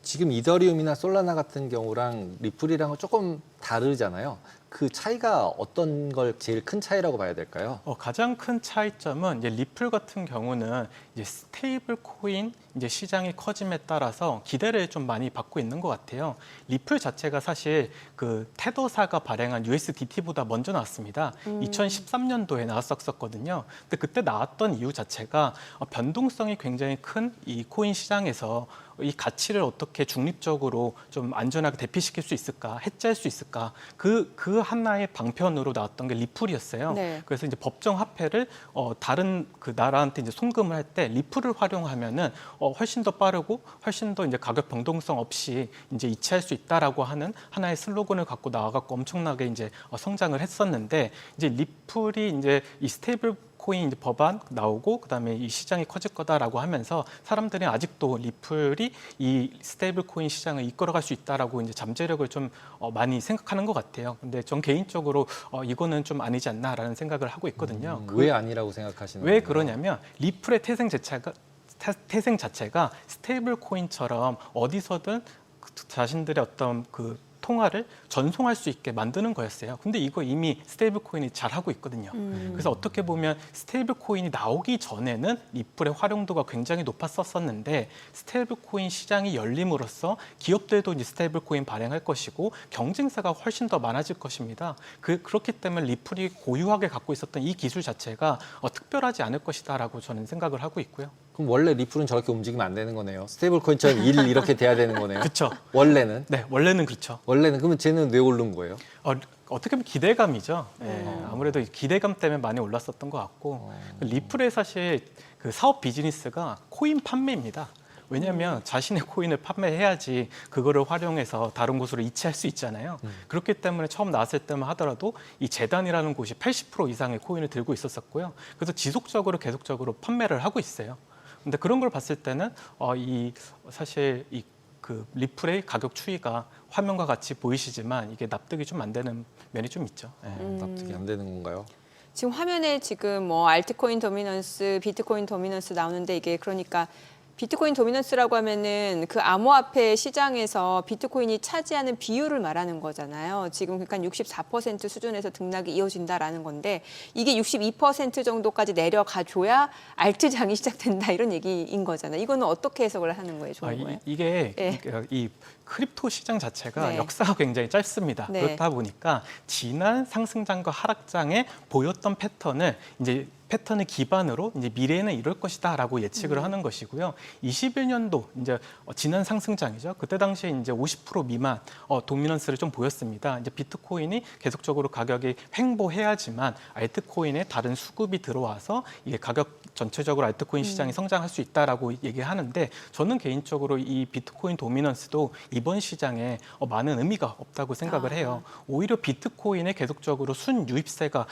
지금 이더리움이나 솔라나 같은 경우랑 리플이랑은 조금 다르잖아요. 그 차이가 어떤 걸 제일 큰 차이라고 봐야 될까요? 가장 큰 차이점은 이제 리플 같은 경우는 이제 스테이블 코인 이제 시장이 커짐에 따라서 기대를 좀 많이 받고 있는 것 같아요. 리플 자체가 사실 그 테더사가 발행한 USDT보다 먼저 나왔습니다. 2013년도에 나왔었거든요. 근데 그때 나왔던 이유 자체가 변동성이 굉장히 큰 이 코인 시장에서 이 가치를 어떻게 중립적으로 좀 안전하게 대피시킬 수 있을까, 해지할 수 있을까, 그 하나의 방편으로 나왔던 게 리플이었어요. 네. 그래서 이제 법정 화폐를 다른 그 나라한테 이제 송금을 할 때 리플을 활용하면은 훨씬 더 빠르고 훨씬 더 이제 가격 변동성 없이 이제 이체할 수 있다라고 하는 하나의 슬로건을 갖고 나와갖고 엄청나게 이제 성장을 했었는데 이제 리플이 이제 이 스테이블 코인 이제 법안 나오고 그다음에 이 시장이 커질 거다라고 하면서 사람들이 아직도 리플이 이 스테이블 코인 시장을 이끌어갈 수 있다라고 이제 잠재력을 좀 많이 생각하는 것 같아요. 근데 전 개인적으로 이거는 좀 아니지 않나라는 생각을 하고 있거든요. 왜 아니라고 생각하시는 왜 건가요? 그러냐면 리플의 태생 자체가 스테이블 코인처럼 어디서든 자신들의 어떤 그 통화를 전송할 수 있게 만드는 거였어요. 근데 이거 이미 스테이블 코인이 잘 하고 있거든요. 그래서 어떻게 보면 스테이블 코인이 나오기 전에는 리플의 활용도가 굉장히 높았었는데 스테이블 코인 시장이 열림으로써 기업들도 이제 스테이블 코인 발행할 것이고 경쟁사가 훨씬 더 많아질 것입니다. 그렇기 때문에 리플이 고유하게 갖고 있었던 이 기술 자체가 특별하지 않을 것이다라고 저는 생각을 하고 있고요. 그럼 원래 리플은 저렇게 움직이면 안 되는 거네요. 스테이블 코인처럼 일 이렇게 돼야 되는 거네요. 그렇죠. 원래는? 네, 원래는 그렇죠. 원래는 그러면 쟤는 왜 오른 거예요? 어떻게 보면 기대감이죠. 아무래도 기대감 때문에 많이 올랐었던 것 같고 리플의 사실 그 사업 비즈니스가 코인 판매입니다. 왜냐하면 자신의 코인을 판매해야지 그거를 활용해서 다른 곳으로 이체할 수 있잖아요. 그렇기 때문에 처음 나왔을 때만 하더라도 이 재단이라는 곳이 80% 이상의 코인을 들고 있었었고요. 그래서 지속적으로 계속적으로 판매를 하고 있어요. 근데 그런 걸 봤을 때는 사실 그 리플의 가격 추이가 화면과 같이 보이시지만 이게 납득이 좀 안 되는 면이 좀 있죠. 네. 납득이 안 되는 건가요? 지금 화면에 지금 뭐 알트코인 도미넌스, 비트코인 도미넌스 나오는데 이게 그러니까 비트코인 도미넌스라고 하면은 그 암호화폐 시장에서 비트코인이 차지하는 비율을 말하는 거잖아요. 지금 그러니까 64% 수준에서 등락이 이어진다라는 건데 이게 62% 정도까지 내려가줘야 알트장이 시작된다 이런 얘기인 거잖아요. 이거는 어떻게 해석을 하는 거예요, 좋은 거예요? 이게 네. 이 크립토 시장 자체가 네. 역사가 굉장히 짧습니다. 네. 그렇다 보니까 지난 상승장과 하락장에 보였던 패턴을 기반으로 이제 미래에는 이럴 것이다라고 예측을 하는 것이고요. 21년도 이제 지난 상승장이죠. 그때 당시에 이제 50% 미만 도미넌스를 좀 보였습니다. 이제 비트코인이 계속적으로 가격이 횡보해야지만 알트코인에 다른 수급이 들어와서 이게 가격 전체적으로 알트코인 시장이 성장할 수 있다라고 얘기하는데 저는 개인적으로 이 비트코인 도미넌스도 이번 시장에 많은 의미가 없다고 생각을 해요. 오히려 비트코인에 계속적으로 순유입세가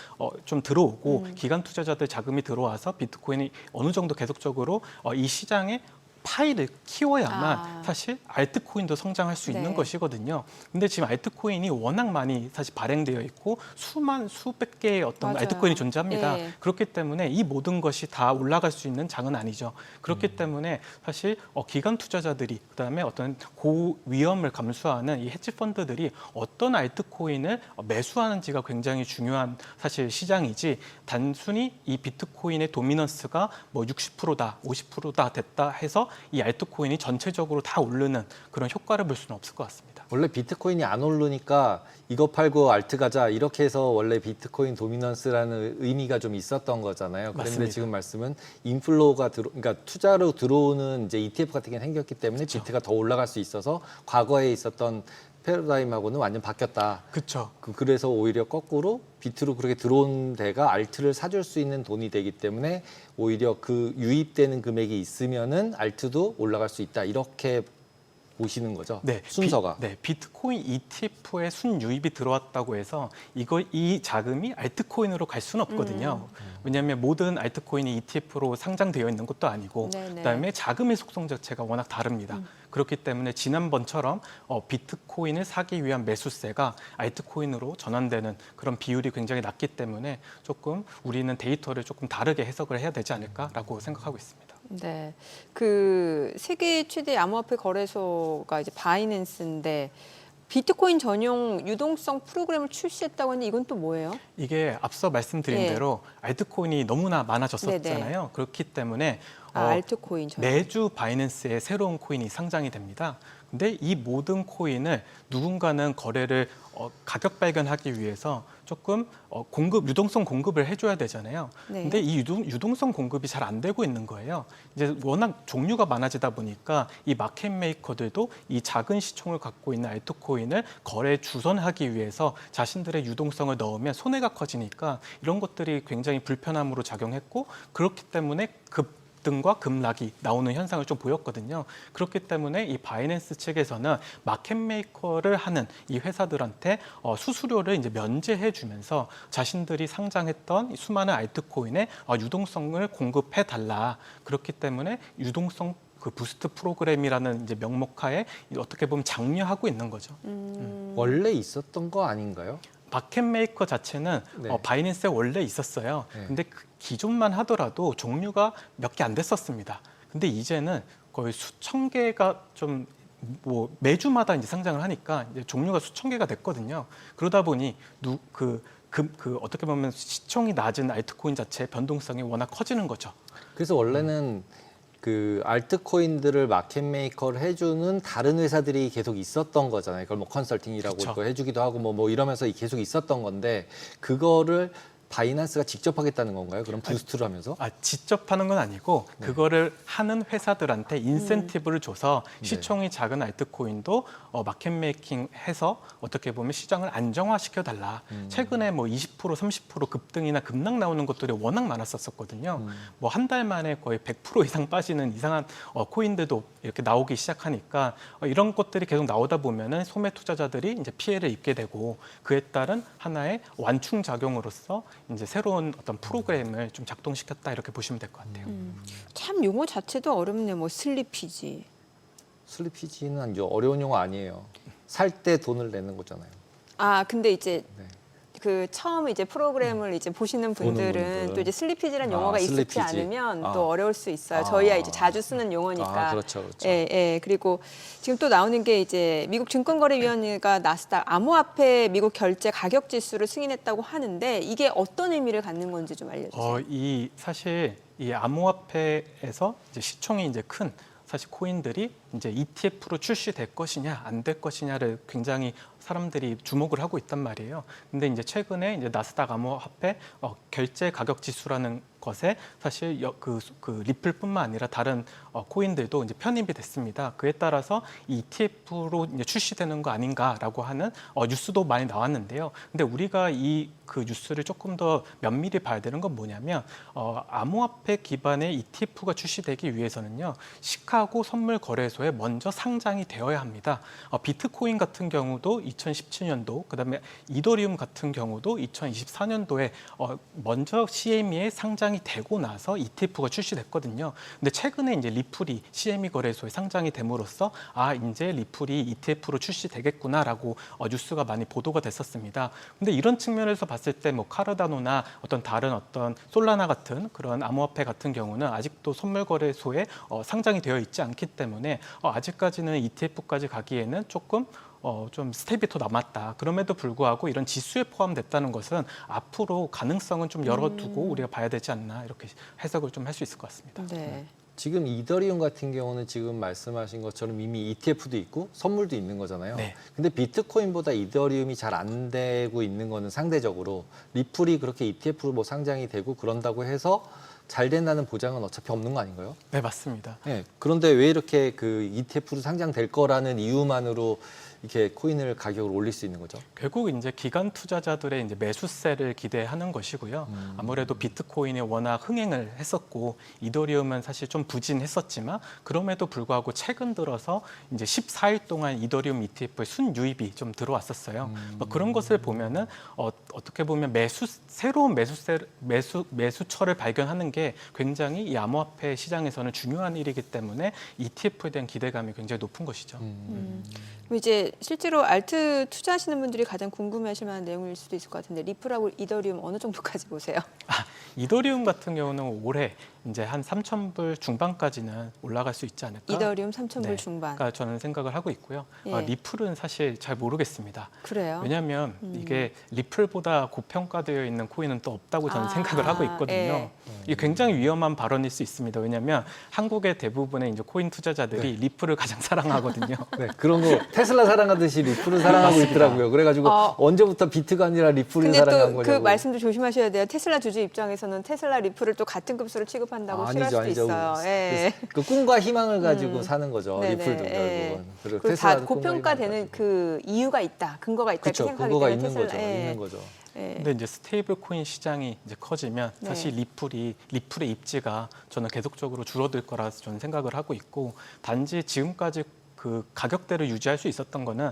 좀 들어오고 기관 투자자들 자금이 들어와서 비트코인이 어느 정도 계속적으로 이 시장에 파일을 키워야만 사실 알트코인도 성장할 수 있는 네. 것이거든요. 근데 지금 알트코인이 워낙 많이 사실 발행되어 있고 수백 개의 어떤 맞아요. 알트코인이 존재합니다. 네. 그렇기 때문에 이 모든 것이 다 올라갈 수 있는 장은 아니죠. 그렇기 때문에 사실 기관 투자자들이 그다음에 어떤 고위험을 감수하는 이 헤지 펀드들이 어떤 알트코인을 매수하는지가 굉장히 중요한 사실 시장이지 단순히 이 비트코인의 도미넌스가 뭐 60%다, 50%다 됐다 해서 이 알트코인이 전체적으로 다 오르는 그런 효과를 볼 수는 없을 것 같습니다. 원래 비트코인이 안 오르니까 이거 팔고 알트 가자 이렇게 해서 원래 비트코인 도미넌스라는 의미가 좀 있었던 거잖아요. 그런데 맞습니다. 지금 말씀은 인플로가 그러니까 투자로 들어오는 이제 ETF 같은 게 생겼기 때문에 그쵸. 비트가 더 올라갈 수 있어서 과거에 있었던 패러다임하고는 완전 바뀌었다. 그렇죠. 그래서 오히려 거꾸로 비트로 그렇게 들어온 데가 알트를 사줄 수 있는 돈이 되기 때문에 오히려 그 유입되는 금액이 있으면은 알트도 올라갈 수 있다. 이렇게 보시는 거죠? 네, 순서가. 비트코인 ETF에 순유입이 들어왔다고 해서 이 자금이 알트코인으로 갈 수는 없거든요. 왜냐하면 모든 알트코인이 ETF로 상장되어 있는 것도 아니고, 네네. 그다음에 자금의 속성 자체가 워낙 다릅니다. 그렇기 때문에 지난번처럼 비트코인을 사기 위한 매수세가 알트코인으로 전환되는 그런 비율이 굉장히 낮기 때문에 조금 우리는 데이터를 조금 다르게 해석을 해야 되지 않을까라고 생각하고 있습니다. 네, 그 세계 최대 암호화폐 거래소가 이제 바이낸스인데 비트코인 전용 유동성 프로그램을 출시했다고 하는데 이건 또 뭐예요? 이게 앞서 말씀드린 예. 대로 알트코인이 너무나 많아졌었잖아요. 그렇기 때문에 알트코인 전용. 매주 바이낸스에 새로운 코인이 상장이 됩니다. 근데 이 모든 코인을 누군가는 거래를 가격 발견하기 위해서 조금 유동성 공급을 해줘야 되잖아요. 네. 근데 이 유동성 공급이 잘 안 되고 있는 거예요. 이제 워낙 종류가 많아지다 보니까 이 마켓 메이커들도 이 작은 시총을 갖고 있는 알트코인을 거래에 주선하기 위해서 자신들의 유동성을 넣으면 손해가 커지니까 이런 것들이 굉장히 불편함으로 작용했고, 그렇기 때문에 급등과 급락이 나오는 현상을 좀 보였거든요. 그렇기 때문에 이 바이낸스 측에서는 마켓 메이커를 하는 이 회사들한테 수수료를 이제 면제해 주면서 자신들이 상장했던 이 수많은 알트코인에 유동성을 공급해 달라. 그렇기 때문에 유동성 그 부스트 프로그램이라는 이제 명목하에 어떻게 보면 장려하고 있는 거죠. 원래 있었던 거 아닌가요? 마켓 메이커 자체는 네. 바이낸스에 원래 있었어요. 네. 근데 기존만 하더라도 종류가 몇 개 안 됐었습니다. 근데 이제는 거의 수천 개가 좀 매주마다 이제 상장을 하니까 이제 종류가 수천 개가 됐거든요. 그러다 보니 어떻게 보면 시총이 낮은 알트코인 자체의 변동성이 워낙 커지는 거죠. 그래서 원래는 그 알트코인들을 마켓 메이커를 해주는 다른 회사들이 계속 있었던 거잖아요. 그걸 뭐 컨설팅이라고 그쵸. 또 해주기도 하고 뭐 이러면서 계속 있었던 건데 그거를 바이낸스가 직접 하겠다는 건가요? 그럼 부스트를 하면서? 직접 하는 건 아니고 그거를 하는 회사들한테 인센티브를 줘서 시총이 작은 알트코인도 마켓 메이킹 해서 어떻게 보면 시장을 안정화시켜 달라. 최근에 뭐 20% 30% 급등이나 급락 나오는 것들이 워낙 많았었거든요. 뭐 한 달 만에 거의 100% 이상 빠지는 이상한 코인들도 이렇게 나오기 시작하니까 이런 것들이 계속 나오다 보면은 소매 투자자들이 이제 피해를 입게 되고, 그에 따른 하나의 완충 작용으로서 이제 새로운 어떤 프로그램을 좀 작동시켰다, 이렇게 보시면 될 것 같아요. 참 용어 자체도 어렵네요. 뭐 슬리피지. 슬리피지는 이제 어려운 용어 아니에요. 살 때 돈을 내는 거잖아요. 아 근데 이제 네. 그 처음 이제 프로그램을 이제 보시는 분들은 분들. 또 이제 슬리피지라는 용어가 익숙치 슬리피지. 않으면 아. 또 어려울 수 있어요. 아. 저희야 이제 자주 쓰는 용어니까. 그렇죠, 그렇죠. 예, 예. 그리고 지금 또 나오는 게 이제 미국 증권거래위원회가 나스닥 암호화폐 미국 결제 가격 지수를 승인했다고 하는데 이게 어떤 의미를 갖는 건지 좀 알려주세요. 사실 이 암호화폐에서 이제 시총이 이제 큰 사실 코인들이 이제 ETF로 출시될 것이냐 안 될 것이냐를 굉장히 사람들이 주목을 하고 있단 말이에요. 근데 이제 최근에 이제 나스닥 암호화폐 결제 가격 지수라는 것에 사실 그 리플뿐만 아니라 다른 코인들도 이제 편입이 됐습니다. 그에 따라서 ETF로 이제 출시되는 거 아닌가라고 하는 뉴스도 많이 나왔는데요. 근데 우리가 그 뉴스를 조금 더 면밀히 봐야 되는 건 뭐냐면 암호화폐 기반의 ETF가 출시되기 위해서는요, 시카고 선물 거래소에 먼저 상장이 되어야 합니다. 비트코인 같은 경우도 2017년도, 그다음에 이더리움 같은 경우도 2024년도에 먼저 CME에 상장이 되고 나서 ETF가 출시됐거든요. 근데 최근에 이제 리플이 CME 거래소에 상장이 됨으로써 이제 리플이 ETF로 출시되겠구나라고 뉴스가 많이 보도가 됐었습니다. 근데 이런 측면에서 봤을 때 뭐 카르다노나 어떤 다른 어떤 솔라나 같은 그런 암호화폐 같은 경우는 아직도 선물 거래소에 상장이 되어 있지 않기 때문에 아직까지는 ETF까지 가기에는 조금 좀 스텝이 더 남았다. 그럼에도 불구하고 이런 지수에 포함됐다는 것은 앞으로 가능성은 좀 열어두고 우리가 봐야 되지 않나, 이렇게 해석을 좀 할 수 있을 것 같습니다. 네. 지금 이더리움 같은 경우는 지금 말씀하신 것처럼 이미 ETF도 있고 선물도 있는 거잖아요. 네. 근데 비트코인보다 이더리움이 잘 안 되고 있는 거는 상대적으로 리플이 그렇게 ETF로 뭐 상장이 되고 그런다고 해서 잘 된다는 보장은 어차피 없는 거 아닌가요? 네, 맞습니다. 네. 그런데 왜 이렇게 그 ETF로 상장될 거라는 이유만으로 이렇게 코인을 가격을 올릴 수 있는 거죠? 결국 이제 기관 투자자들의 이제 매수세를 기대하는 것이고요. 아무래도 비트코인이 워낙 흥행을 했었고 이더리움은 사실 좀 부진했었지만 그럼에도 불구하고 최근 들어서 이제 14일 동안 이더리움 ETF의 순유입이 좀 들어왔었어요. 뭐 그런 것을 보면은 어떻게 보면 새로운 매수처를 발견하는 게 굉장히 이 암호화폐 시장에서는 중요한 일이기 때문에 ETF에 대한 기대감이 굉장히 높은 것이죠. 그럼 이제 실제로 알트 투자하시는 분들이 가장 궁금해하실 만한 내용일 수도 있을 것 같은데 리플하고 이더리움 어느 정도까지 보세요? 이더리움 같은 경우는 올해 이제 한 3,000불 중반까지는 올라갈 수 있지 않을까? 이더리움 3,000불 네. 중반. 그러니까 저는 생각을 하고 있고요. 예. 리플은 사실 잘 모르겠습니다. 그래요? 왜냐하면 이게 리플보다 고평가되어 있는 코인은 또 없다고 저는 생각을 하고 있거든요. 예. 이게 굉장히 위험한 발언일 수 있습니다. 왜냐하면 한국의 대부분의 이제 코인 투자자들이 리플을 가장 사랑하거든요. 네, 그런 거 테슬라 사랑하듯이 리플을 사랑하고 있더라고요. 그래가지고 언제부터 비트가 아니라 리플을 근데 사랑한 또 그 거냐고. 말씀도 조심하셔야 돼요. 테슬라 주주 입장에서는 테슬라 리플을 또 같은 급수로 취급한다고 싫어할 수도 있어요. 예. 그 꿈과 희망을 가지고 사는 거죠. 네네, 리플도 예. 결국은. 그리고 그리고 다 테슬라도 꿈과 고평가되는 희망을 그 이유가 있다, 근거가 있다 이렇게 그렇죠. 생각하기 그거가 때문에 있는 테슬라, 거죠. 예. 있는 거죠. 예. 근데 이제 스테이블 코인 시장이 이제 커지면 사실 네. 리플의 입지가 저는 계속적으로 줄어들 거라서 저는 생각을 하고 있고 단지 지금까지 그 가격대를 유지할 수 있었던 거는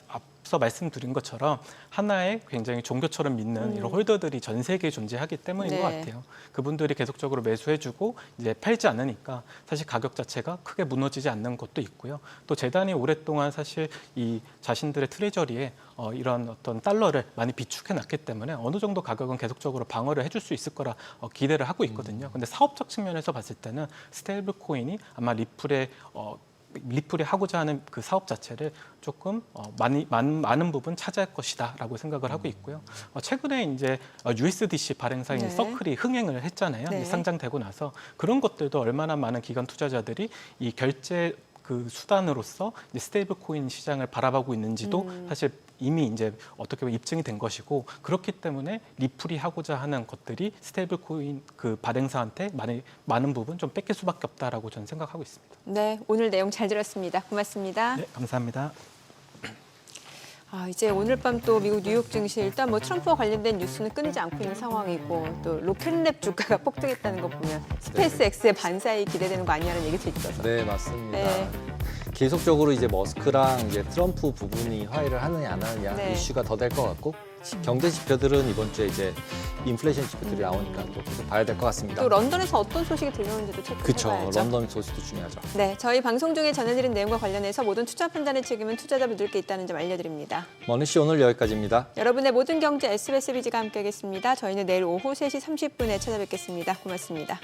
앞서 말씀드린 것처럼 하나의 굉장히 종교처럼 믿는 이런 홀더들이 전 세계에 존재하기 때문인 네. 것 같아요. 그분들이 계속적으로 매수해주고 이제 팔지 않으니까 사실 가격 자체가 크게 무너지지 않는 것도 있고요. 또 재단이 오랫동안 사실 이 자신들의 트레저리에 이런 어떤 달러를 많이 비축해 놨기 때문에 어느 정도 가격은 계속적으로 방어를 해줄 수 있을 거라 기대를 하고 있거든요. 근데 사업적 측면에서 봤을 때는 스테이블 코인이 아마 리플이 하고자 하는 그 사업 자체를 조금 많은 부분 차지할 것이다라고 생각을 하고 있고요. 최근에 이제 USDC 발행사인 네. 서클이 흥행을 했잖아요. 네. 상장되고 나서 그런 것들도 얼마나 많은 기관 투자자들이 이 결제 그 수단으로서 이제 스테이블 코인 시장을 바라보고 있는지도 사실 이미 이제 어떻게 보면 입증이 된 것이고 그렇기 때문에 리플이 하고자 하는 것들이 스테이블 코인 그 발행사한테 많은 부분 좀 뺏길 수밖에 없다라고 저는 생각하고 있습니다. 네, 오늘 내용 잘 들었습니다. 고맙습니다. 네, 감사합니다. 이제 오늘 밤 또 미국 뉴욕 증시 일단 뭐 트럼프와 관련된 뉴스는 끊이지 않고 있는 상황이고 또 로켓랩 주가가 폭등했다는 거 보면 스페이스 X의 반사이 기대되는 거 아니냐는 얘기도 있어서. 네, 맞습니다. 네. 계속적으로 이제 머스크랑 이제 트럼프 부분이 화해를 하느냐 안 하느냐 네. 이슈가 더 될 것 같고 경제 지표들은 이번 주에 이제 인플레이션 지표들이 나오니까 또 계속 봐야 될 것 같습니다. 또 런던에서 어떤 소식이 들려오는지도 그렇죠. 체크해봐야죠. 런던 소식도 중요하죠. 네, 저희 방송 중에 전해드린 내용과 관련해서 모든 투자 판단의 책임은 투자자분들께 있다는 점 알려드립니다. 머니씨 오늘 여기까지입니다. 여러분의 모든 경제 SBS 비지가 함께하겠습니다. 저희는 내일 오후 3시 30분에 찾아뵙겠습니다. 고맙습니다.